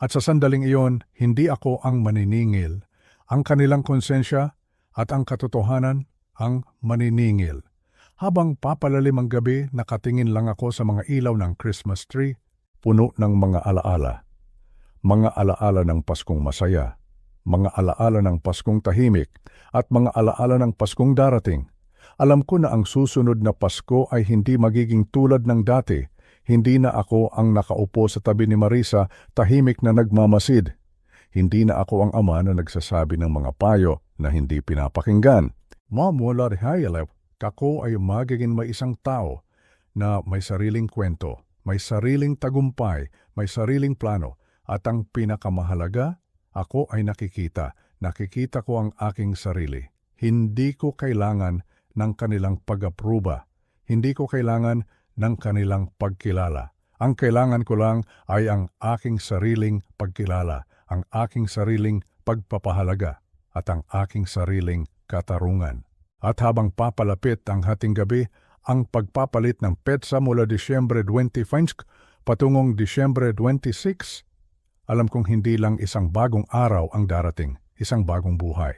At sa sandaling iyon, hindi ako ang maniningil. Ang kanilang konsensya at ang katotohanan ang maniningil. Habang papalalim ang gabi, nakatingin lang ako sa mga ilaw ng Christmas tree, puno ng mga alaala. Mga alaala ng Paskong masaya, mga alaala ng Paskong tahimik, at mga alaala ng Paskong darating. Alam ko na ang susunod na Pasko ay hindi magiging tulad ng dati, Hindi na ako ang nakaupo sa tabi ni Marisa, tahimik na nagmamasid. Hindi na ako ang ama na nagsasabi ng mga payo na hindi pinapakinggan. Mamula Hayalep, kako ay magiging may isang tao na may sariling kwento, may sariling tagumpay, may sariling plano, at ang pinakamahalaga, ako ay nakikita ko ang aking sarili. Hindi ko kailangan ng kanilang pag-apruba. Hindi ko kailangan ng kanilang pagkilala. Ang kailangan ko lang ay ang aking sariling pagkilala, ang aking sariling pagpapahalaga, at ang aking sariling katarungan. At habang papalapit ang hating gabi, ang pagpapalit ng petsa mula Disyembre 25 patungong Disyembre 26, alam kong hindi lang isang bagong araw ang darating, isang bagong buhay.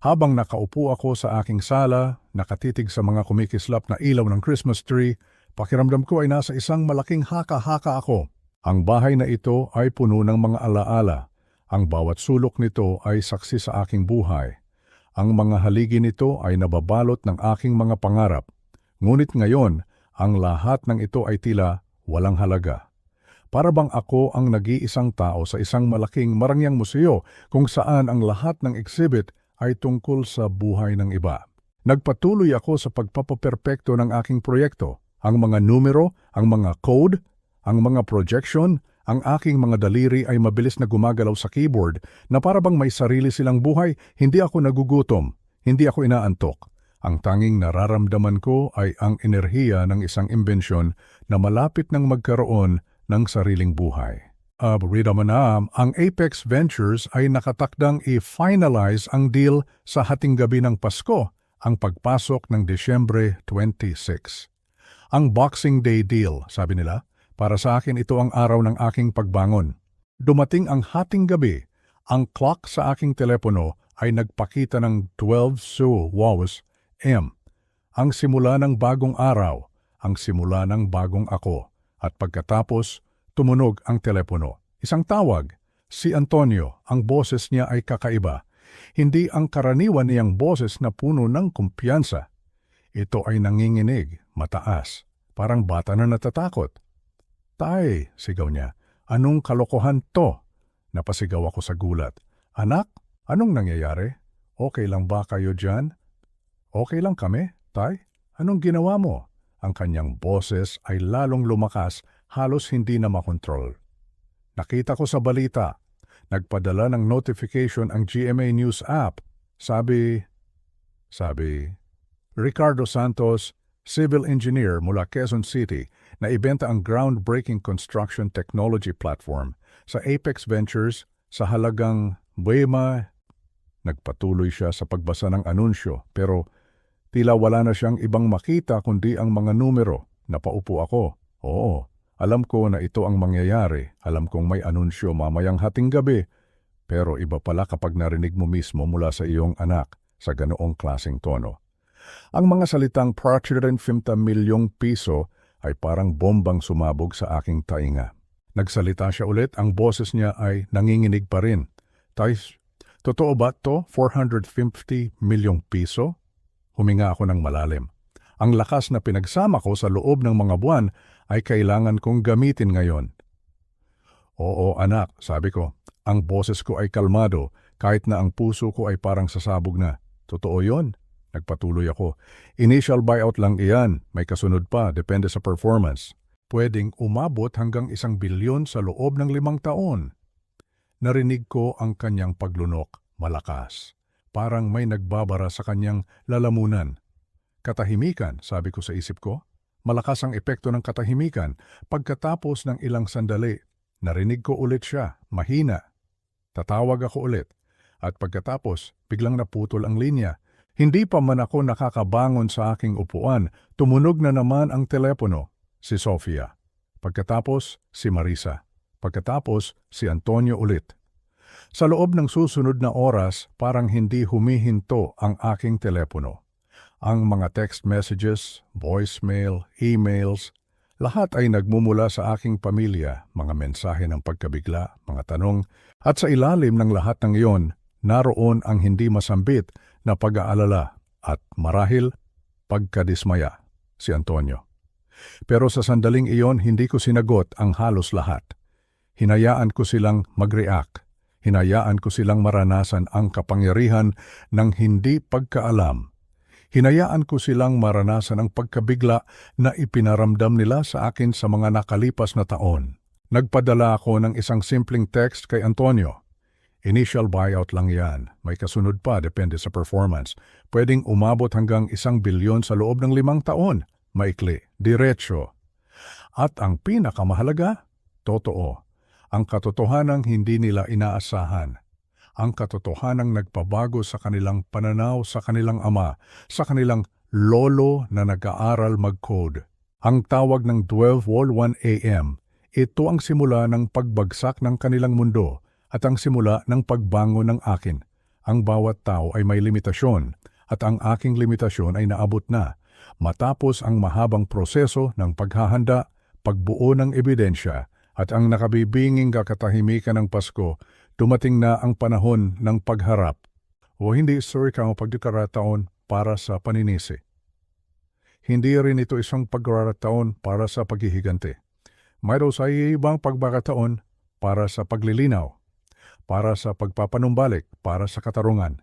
Habang nakaupo ako sa aking sala, nakatitig sa mga kumikislap na ilaw ng Christmas tree, pakiramdam ko ay nasa isang malaking haka-haka ako. Ang bahay na ito ay puno ng mga alaala. Ang bawat sulok nito ay saksi sa aking buhay. Ang mga haligi nito ay nababalot ng aking mga pangarap. Ngunit ngayon, ang lahat ng ito ay tila walang halaga. Para bang ako ang nag-iisang tao sa isang malaking marangyang museo kung saan ang lahat ng exhibit ay tungkol sa buhay ng iba. Nagpatuloy ako sa pagpapaperpekto ng aking proyekto. Ang mga numero, ang mga code, ang mga projection, ang aking mga daliri ay mabilis na gumagalaw sa keyboard na para bang may sarili silang buhay. Hindi ako nagugutom, hindi ako inaantok. Ang tanging nararamdaman ko ay ang enerhiya ng isang imbensyon na malapit nang magkaroon ng sariling buhay. Rida Manam, ang Apex Ventures ay nakatakdang i-finalize ang deal sa hating gabi ng Pasko, ang pagpasok ng Disyembre 26. Ang Boxing Day deal, sabi nila, para sa akin ito ang araw ng aking pagbangon. Dumating ang hating gabi, ang clock sa aking telepono ay nagpakita ng 12 hours M. Ang simula ng bagong araw, ang simula ng bagong ako. At pagkatapos, tumunog ang telepono. Isang tawag. Si Antonio, ang boses niya ay kakaiba. Hindi ang karaniwan niyang boses na puno ng kumpiyansa. Ito ay nanginginig, mataas, parang bata na natatakot. Tay, sigaw niya, anong kalokohan to? Napasigaw ako sa gulat. Anak, anong nangyayari? Okay lang ba kayo dyan? Okay lang kami, tay? Anong ginawa mo? Ang kanyang boses ay lalong lumakas, halos hindi na makontrol. Nakita ko sa balita, nagpadala ng notification ang GMA News app. Sabi, Ricardo Santos, civil engineer mula Quezon City, na ibenta ang groundbreaking construction technology platform sa Apex Ventures sa halagang Buema. Nagpatuloy siya sa pagbasa ng anunsyo pero tila wala na siyang ibang makita kundi ang mga numero. Napaupo ako. Oo, alam ko na ito ang mangyayari. Alam kong may anunsyo mamayang hating gabi. Pero iba pala kapag narinig mo mismo mula sa iyong anak sa ganoong klaseng tono. Ang mga salitang 450 milyong piso ay parang bombang sumabog sa aking tainga. Nagsalita siya ulit, ang boses niya ay nanginginig pa rin. Tay, totoo ba to? 450 milyong piso? Huminga ako ng malalim. Ang lakas na pinagsama ko sa loob ng mga buwan ay kailangan kong gamitin ngayon. Oo anak, sabi ko. Ang boses ko ay kalmado kahit na ang puso ko ay parang sasabog na. Totoo yon. Nagpatuloy ako. Initial buyout lang iyan. May kasunod pa, depende sa performance. Pwedeng umabot hanggang 1 bilyon sa loob ng 5 taon. Narinig ko ang kanyang paglunok, malakas. Parang may nagbabara sa kanyang lalamunan. Katahimikan, sabi ko sa isip ko. Malakas ang epekto ng katahimikan. Pagkatapos ng ilang sandali, narinig ko ulit siya, mahina. Tatawag ako ulit. At pagkatapos, biglang naputol ang linya. Hindi pa man ako nakakabangon sa aking upuan, tumunog na naman ang telepono. Si Sofia. Pagkatapos, si Marisa. Pagkatapos, si Antonio ulit. Sa loob ng susunod na oras, parang hindi humihinto ang aking telepono. Ang mga text messages, voicemail, emails, lahat ay nagmumula sa aking pamilya, mga mensahe ng pagkabigla, mga tanong, at sa ilalim ng lahat ng iyon, naroon ang hindi masambit na pag-aalala at marahil pagkadismaya, si Antonio. Pero sa sandaling iyon, hindi ko sinagot ang halos lahat. Hinayaan ko silang mag-react. Hinayaan ko silang maranasan ang kapangyarihan ng hindi pagkaalam. Hinayaan ko silang maranasan ang pagkabigla na ipinaramdam nila sa akin sa mga nakalipas na taon. Nagpadala ako ng isang simpleng text kay Antonio. Initial buyout lang yan. May kasunod pa, depende sa performance. Pwedeng umabot hanggang 1 bilyon sa loob ng 5 taon. Maikli, diretso. At ang pinakamahalaga, totoo. Ang katotohanang hindi nila inaasahan. Ang katotohanang nagpabago sa kanilang pananaw sa kanilang ama, sa kanilang lolo na nag-aaral mag-code. Ang tawag ng 12:01 a.m., ito ang simula ng pagbagsak ng kanilang mundo at ang simula ng pagbango ng akin. Ang bawat tao ay may limitasyon at ang aking limitasyon ay naabot na. Matapos ang mahabang proseso ng paghahanda, pagbuo ng ebidensya at ang nakabibinging kakatahimikan ng Pasko, dumating na ang panahon ng pagharap. O hindi sorry ka pagkakataon para sa paninisi. Hindi rin ito isang pagkakataon para sa paghihiganti. Mayroon sa ibang pagkakataon para sa paglilinaw, para sa pagpapanumbalik, para sa katarungan.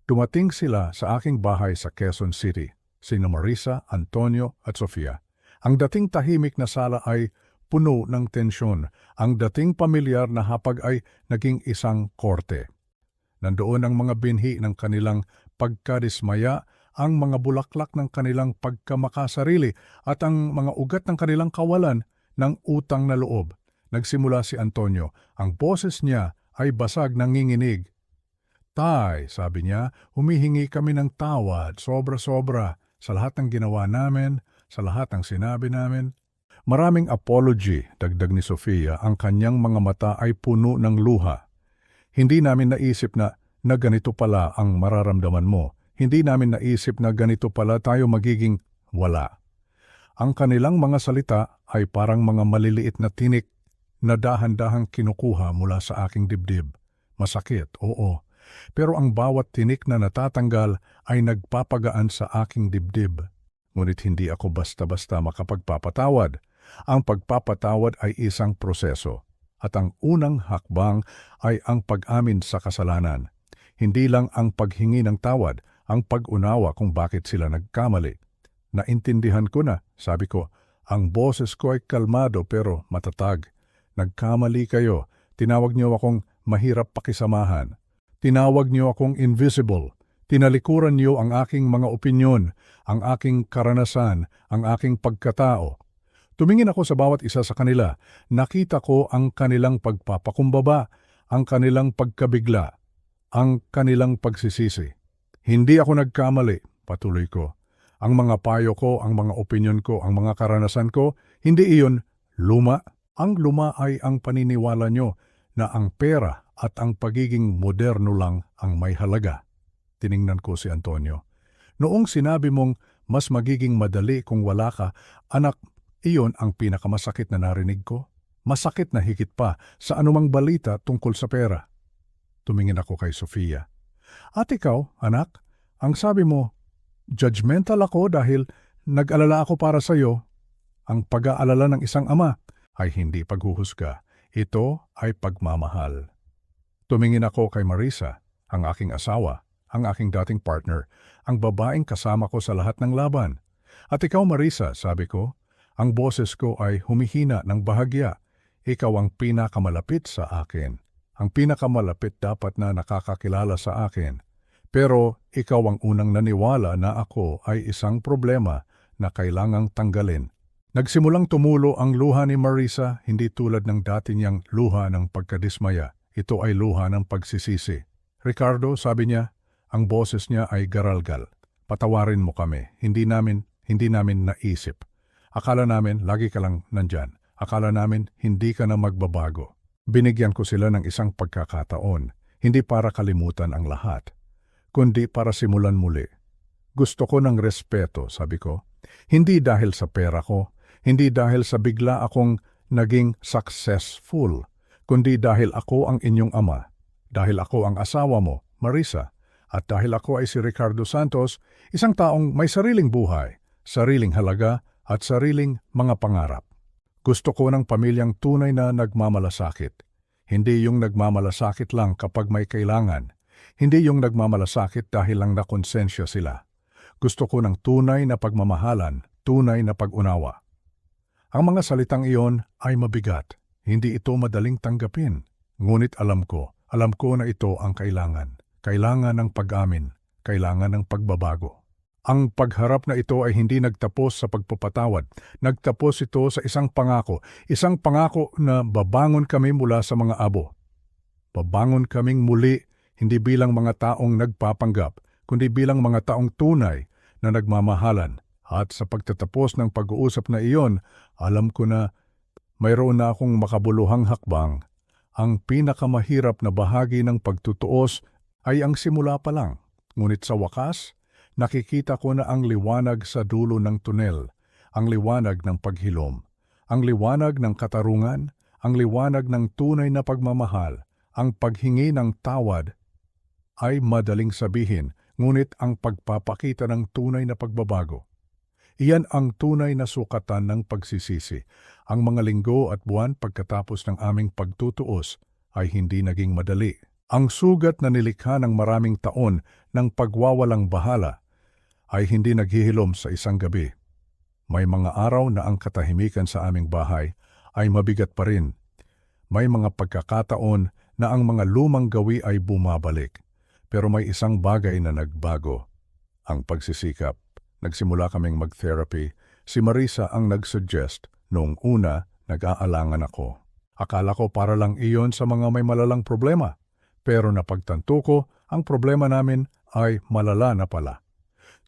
Dumating sila sa aking bahay sa Quezon City, sina Marisa, Antonio at Sofia. Ang dating tahimik na sala ay puno ng tensyon. Ang dating pamilyar na hapag ay naging isang korte. Nandoon ang mga binhi ng kanilang pagkadismaya, ang mga bulaklak ng kanilang pagkamakasarili at ang mga ugat ng kanilang kawalan ng utang na loob. Nagsimula si Antonio. Ang boses niya ay basag nanginginig. Tay, sabi niya, humihingi kami ng tawad, sobra-sobra, sa lahat ng ginawa namin, sa lahat ng sinabi namin. Maraming apology, dagdag ni Sofia, ang kanyang mga mata ay puno ng luha. Hindi namin naisip na ganito pala ang mararamdaman mo. Hindi namin naisip na ganito pala tayo magiging wala. Ang kanilang mga salita ay parang mga maliliit na tinik na dahan-dahang kinukuha mula sa aking dibdib. Masakit, oo. Pero ang bawat tinik na natatanggal ay nagpapagaan sa aking dibdib. Ngunit hindi ako basta-basta makapagpapatawad. Ang pagpapatawad ay isang proseso, at ang unang hakbang ay ang pag-amin sa kasalanan. Hindi lang ang paghingi ng tawad, ang pag-unawa kung bakit sila nagkamali. Naintindihan ko na, sabi ko, ang boses ko ay kalmado pero matatag. Nagkamali kayo, tinawag niyo akong mahirap pakisamahan. Tinawag niyo akong invisible. Tinalikuran niyo ang aking mga opinyon, ang aking karanasan, ang aking pagkatao. Tumingin ako sa bawat isa sa kanila. Nakita ko ang kanilang pagpapakumbaba, ang kanilang pagkabigla, ang kanilang pagsisisi. Hindi ako nagkamali, patuloy ko. Ang mga payo ko, ang mga opinyon ko, ang mga karanasan ko, hindi iyon luma. Ang luma ay ang paniniwala nyo na ang pera at ang pagiging moderno lang ang may halaga. Tiningnan ko si Antonio. Noong sinabi mong mas magiging madali kung wala ka, anak, iyon ang pinakamasakit na narinig ko. Masakit na higit pa sa anumang balita tungkol sa pera. Tumingin ako kay Sofia. At ikaw, anak, ang sabi mo, judgmental ako dahil nag-alala ako para sa iyo. Ang pag-aalala ng isang ama ay hindi paghuhusga. Ito ay pagmamahal. Tumingin ako kay Marisa, ang aking asawa, ang aking dating partner, ang babaeng kasama ko sa lahat ng laban. At ikaw, Marisa, sabi ko, ang boses ko ay humihina ng bahagya. Ikaw ang pinakamalapit sa akin. Ang pinakamalapit dapat na nakakakilala sa akin. Pero ikaw ang unang naniwala na ako ay isang problema na kailangang tanggalin. Nagsimulang tumulo ang luha ni Marisa, hindi tulad ng dati niyang luha ng pagkadismaya. Ito ay luha ng pagsisisi. Ricardo, sabi niya, ang boses niya ay garalgal. Patawarin mo kami, hindi namin naisip. Akala namin lagi ka lang nandyan. Akala namin hindi ka na magbabago. Binigyan ko sila ng isang pagkakataon, hindi para kalimutan ang lahat, kundi para simulan muli. Gusto ko ng respeto, sabi ko. Hindi dahil sa pera ko, hindi dahil sa bigla akong naging successful, kundi dahil ako ang inyong ama, dahil ako ang asawa mo, Marisa, at dahil ako ay si Ricardo Santos, isang taong may sariling buhay, sariling halaga, at sariling mga pangarap. Gusto ko ng pamilyang tunay na nagmamalasakit. Hindi yung nagmamalasakit lang kapag may kailangan. Hindi yung nagmamalasakit dahil lang nakonsensya sila. Gusto ko ng tunay na pagmamahalan, tunay na pag-unawa. Ang mga salitang iyon ay mabigat. Hindi ito madaling tanggapin. Ngunit alam ko na ito ang kailangan. Kailangan ng pag-amin, kailangan ng pagbabago. Ang pagharap na ito ay hindi nagtapos sa pagpapatawad. Nagtapos ito sa isang pangako na babangon kami mula sa mga abo. Babangon kaming muli, hindi bilang mga taong nagpapanggap, kundi bilang mga taong tunay na nagmamahalan. At sa pagtatapos ng pag-uusap na iyon, alam ko na mayroon na akong makabuluhang hakbang. Ang pinakamahirap na bahagi ng pagtutuos ay ang simula pa lang. Ngunit sa wakas, nakikita ko na ang liwanag sa dulo ng tunel, ang liwanag ng paghilom, ang liwanag ng katarungan, ang liwanag ng tunay na pagmamahal, ang paghingi ng tawad ay madaling sabihin, ngunit ang pagpapakita ng tunay na pagbabago. Iyan ang tunay na sukatan ng pagsisisi. Ang mga linggo at buwan pagkatapos ng aming pagtutuos ay hindi naging madali. Ang sugat na nilikha ng maraming taon ng pagwawalang bahala ay hindi naghihilom sa isang gabi. May mga araw na ang katahimikan sa aming bahay ay mabigat pa rin. May mga pagkakataon na ang mga lumang gawi ay bumabalik. Pero may isang bagay na nagbago. Ang pagsisikap. Nagsimula kaming mag-therapy. Si Marisa ang nag-suggest. Noong una, nag-aalangan ako. Akala ko para lang iyon sa mga may malalang problema. Pero napagtanto ko, ang problema namin ay malala na pala.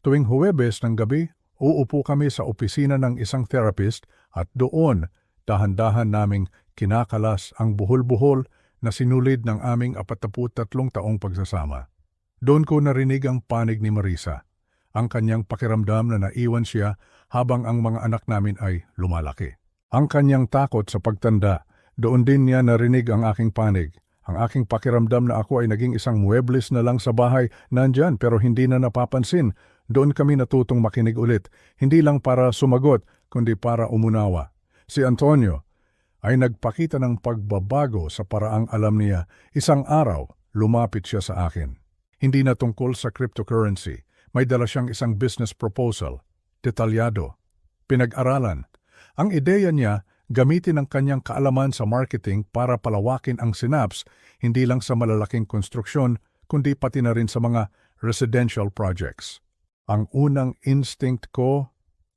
Tuwing Huwebes ng gabi, uupo kami sa opisina ng isang therapist at doon, dahan-dahan naming kinakalas ang buhol-buhol na sinulid ng aming 43 taong pagsasama. Doon ko narinig ang panig ni Marisa, ang kanyang pakiramdam na naiwan siya habang ang mga anak namin ay lumalaki. Ang kanyang takot sa pagtanda, doon din niya narinig ang aking panig. Ang aking pakiramdam na ako ay naging isang muebles na lang sa bahay, nandyan pero hindi na napapansin. Doon kami natutong makinig ulit, hindi lang para sumagot, kundi para umunawa. Si Antonio ay nagpakita ng pagbabago sa paraang alam niya. Isang araw, lumapit siya sa akin. Hindi na tungkol sa cryptocurrency. May dala siyang isang business proposal. Detalyado. Pinag-aralan. Ang ideya niya, gamitin ang kanyang kaalaman sa marketing para palawakin ang Synapse, hindi lang sa malalaking konstruksyon, kundi pati na rin sa mga residential projects. Ang unang instinct ko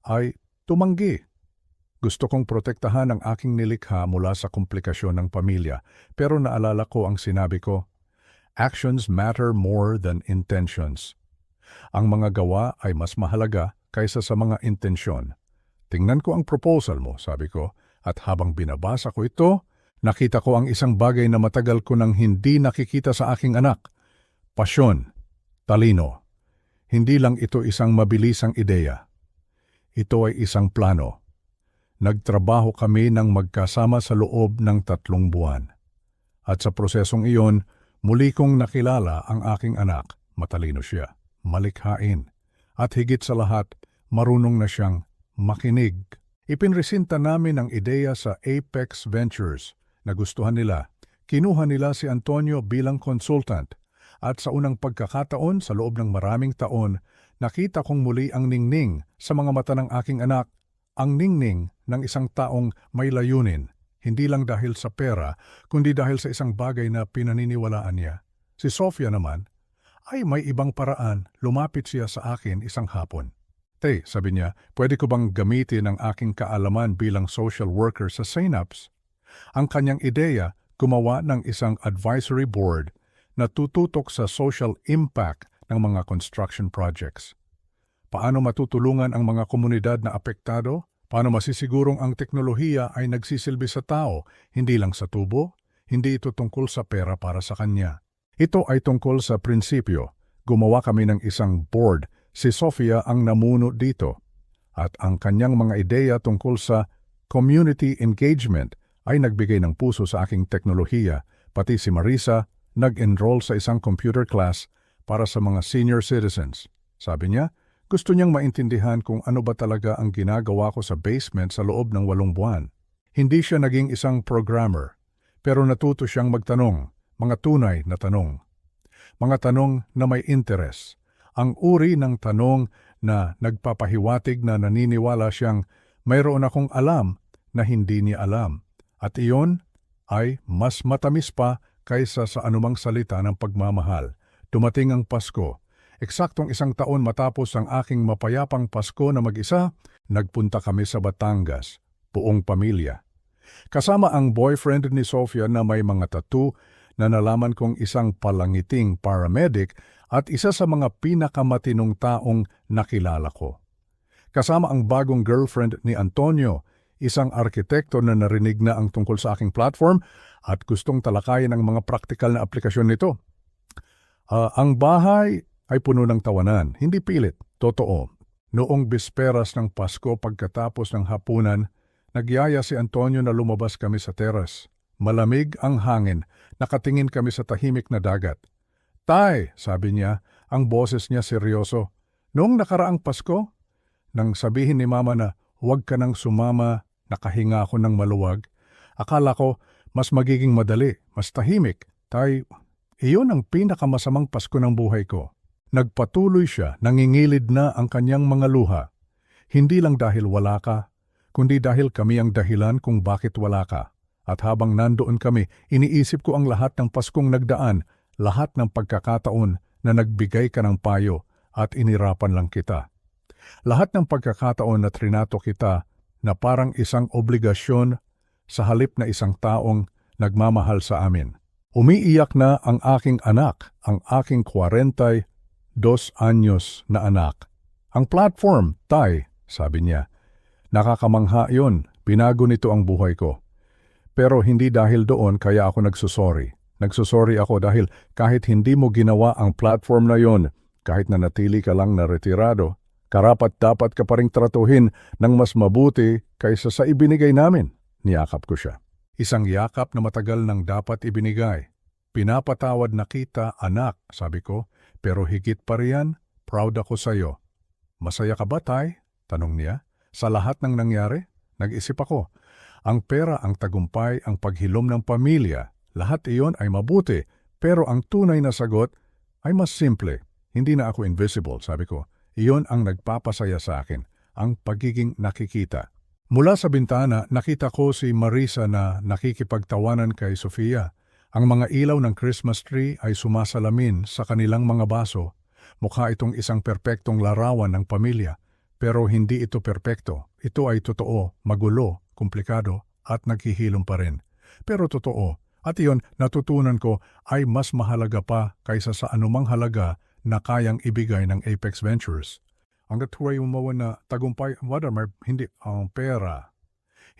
ay tumanggi. Gusto kong protektahan ang aking nilikha mula sa komplikasyon ng pamilya, pero naalala ko ang sinabi ko, actions matter more than intentions. Ang mga gawa ay mas mahalaga kaysa sa mga intensyon. Tingnan ko ang proposal mo, sabi ko, at habang binabasa ko ito, nakita ko ang isang bagay na matagal ko nang hindi nakikita sa aking anak. Pasyon, talino. Hindi lang ito isang mabilisang ideya. Ito ay isang plano. Nagtrabaho kami ng magkasama sa loob ng 3 buwan. At sa prosesong iyon, muli kong nakilala ang aking anak. Matalino siya, malikhain, at higit sa lahat, marunong na siyang makinig. Ipinresinta namin ang ideya sa Apex Ventures. Nagustuhan nila. Kinuha nila si Antonio bilang consultant. At sa unang pagkakataon sa loob ng maraming taon, nakita kong muli ang ningning sa mga mata ng aking anak, ang ningning ng isang taong may layunin, hindi lang dahil sa pera, kundi dahil sa isang bagay na pinaniniwalaan niya. Si Sofia naman, ay may ibang paraan, lumapit siya sa akin isang hapon. Tay, sabi niya, pwede ko bang gamitin ang aking kaalaman bilang social worker sa Synapse? Ang kanyang ideya, gumawa ng isang advisory board na tututok sa social impact ng mga construction projects. Paano matutulungan ang mga komunidad na apektado? Paano masisigurong ang teknolohiya ay nagsisilbi sa tao, hindi lang sa tubo? Hindi ito tungkol sa pera para sa kanya. Ito ay tungkol sa prinsipyo. Gumawa kami ng isang board. Si Sofia ang namuno dito. At ang kanyang mga ideya tungkol sa community engagement ay nagbigay ng puso sa aking teknolohiya. Pati si Marisa nag-enroll sa isang computer class para sa mga senior citizens. Sabi niya, Gusto niyang maintindihan kung ano ba talaga ang ginagawa ko sa basement sa loob ng 8 buwan. Hindi siya naging isang programmer, pero natuto siyang magtanong, mga tunay na tanong. Mga tanong na may interes. Ang uri ng tanong na nagpapahiwatig na naniniwala siyang mayroon akong alam na hindi niya alam. At iyon ay mas matamis pa kaysa sa anumang salita ng pagmamahal. Dumating ang Pasko. Eksaktong 1 taon matapos ang aking mapayapang Pasko na mag-isa, nagpunta kami sa Batangas, buong pamilya. Kasama ang boyfriend ni Sofia na may mga tattoo na nalaman kong isang palangiting paramedic at isa sa mga pinakamatinong taong nakilala ko. Kasama ang bagong girlfriend ni Antonio, isang arkitekto na narinig na ang tungkol sa aking platform at gustong talakayin ang mga praktikal na aplikasyon nito. Ang bahay ay puno ng tawanan, hindi pilit, totoo. Noong bisperas ng Pasko pagkatapos ng hapunan, nagyaya si Antonio na lumabas kami sa teras. Malamig ang hangin, nakatingin kami sa tahimik na dagat. "Tay," sabi niya, ang boses niya seryoso. "Noong nakaraang Pasko, nang sabihin ni Mama na huwag ka nang sumama, nakahinga ako ng maluwag. Akala ko mas magiging madali, mas tahimik. Tay, iyon ang pinakamasamang Pasko ng buhay ko." Nagpatuloy siya, nangingilid na ang kanyang mga luha. Hindi lang dahil wala ka, kundi dahil kami ang dahilan kung bakit wala ka. At habang nandoon kami, iniisip ko ang lahat ng Paskong nagdaan, lahat ng pagkakataon na nagbigay ka ng payo at inirapan lang kita. Lahat ng pagkakataon na trinato kita na parang isang obligasyon sa halip na isang taong nagmamahal sa amin. Umiiyak na ang aking anak, ang aking 42 anyos na anak. "Ang platform, Tay," sabi niya. "Nakakamangha yon, binago nito ang buhay ko. Pero hindi dahil doon kaya ako nagsusorry. Nagsusorry ako dahil kahit hindi mo ginawa ang platform na yon, kahit na natili ka lang na retirado, karapat-dapat ka pa ring tratuhin ng mas mabuti kaysa sa ibinigay namin." Niyakap ko siya. Isang yakap na matagal nang dapat ibinigay. "Pinapatawad na kita, anak," sabi ko, "pero higit pa riyan, proud ako sa iyo." "Masaya ka ba, Tay?" tanong niya. "Sa lahat ng nangyari?" Nag-isip ako. Ang pera, ang tagumpay, ang paghilom ng pamilya, lahat iyon ay mabuti, pero ang tunay na sagot ay mas simple. "Hindi na ako invisible," sabi ko. "Iyon ang nagpapasaya sa akin, ang pagiging nakikita." Mula sa bintana, nakita ko si Marisa na nakikipagtawanan kay Sofia. Ang mga ilaw ng Christmas tree ay sumasalamin sa kanilang mga baso. Mukha itong isang perpektong larawan ng pamilya. Pero hindi ito perpekto. Ito ay totoo, magulo, komplikado, at naghihilom pa rin. Pero totoo. At iyon, natutunan ko ay mas mahalaga pa kaysa sa anumang halaga na kayang ibigay ng Apex Ventures. Ang naturay umawan na tagumpay, hindi ang pera.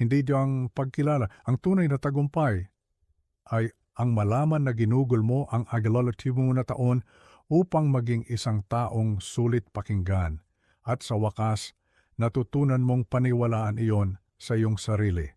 Hindi ang pagkilala. Ang tunay na tagumpay ay ang malaman na ginugol mo ang agalolatibo mo na taon upang maging isang taong sulit pakinggan. At sa wakas, natutunan mong paniwalaan iyon sa iyong sarili.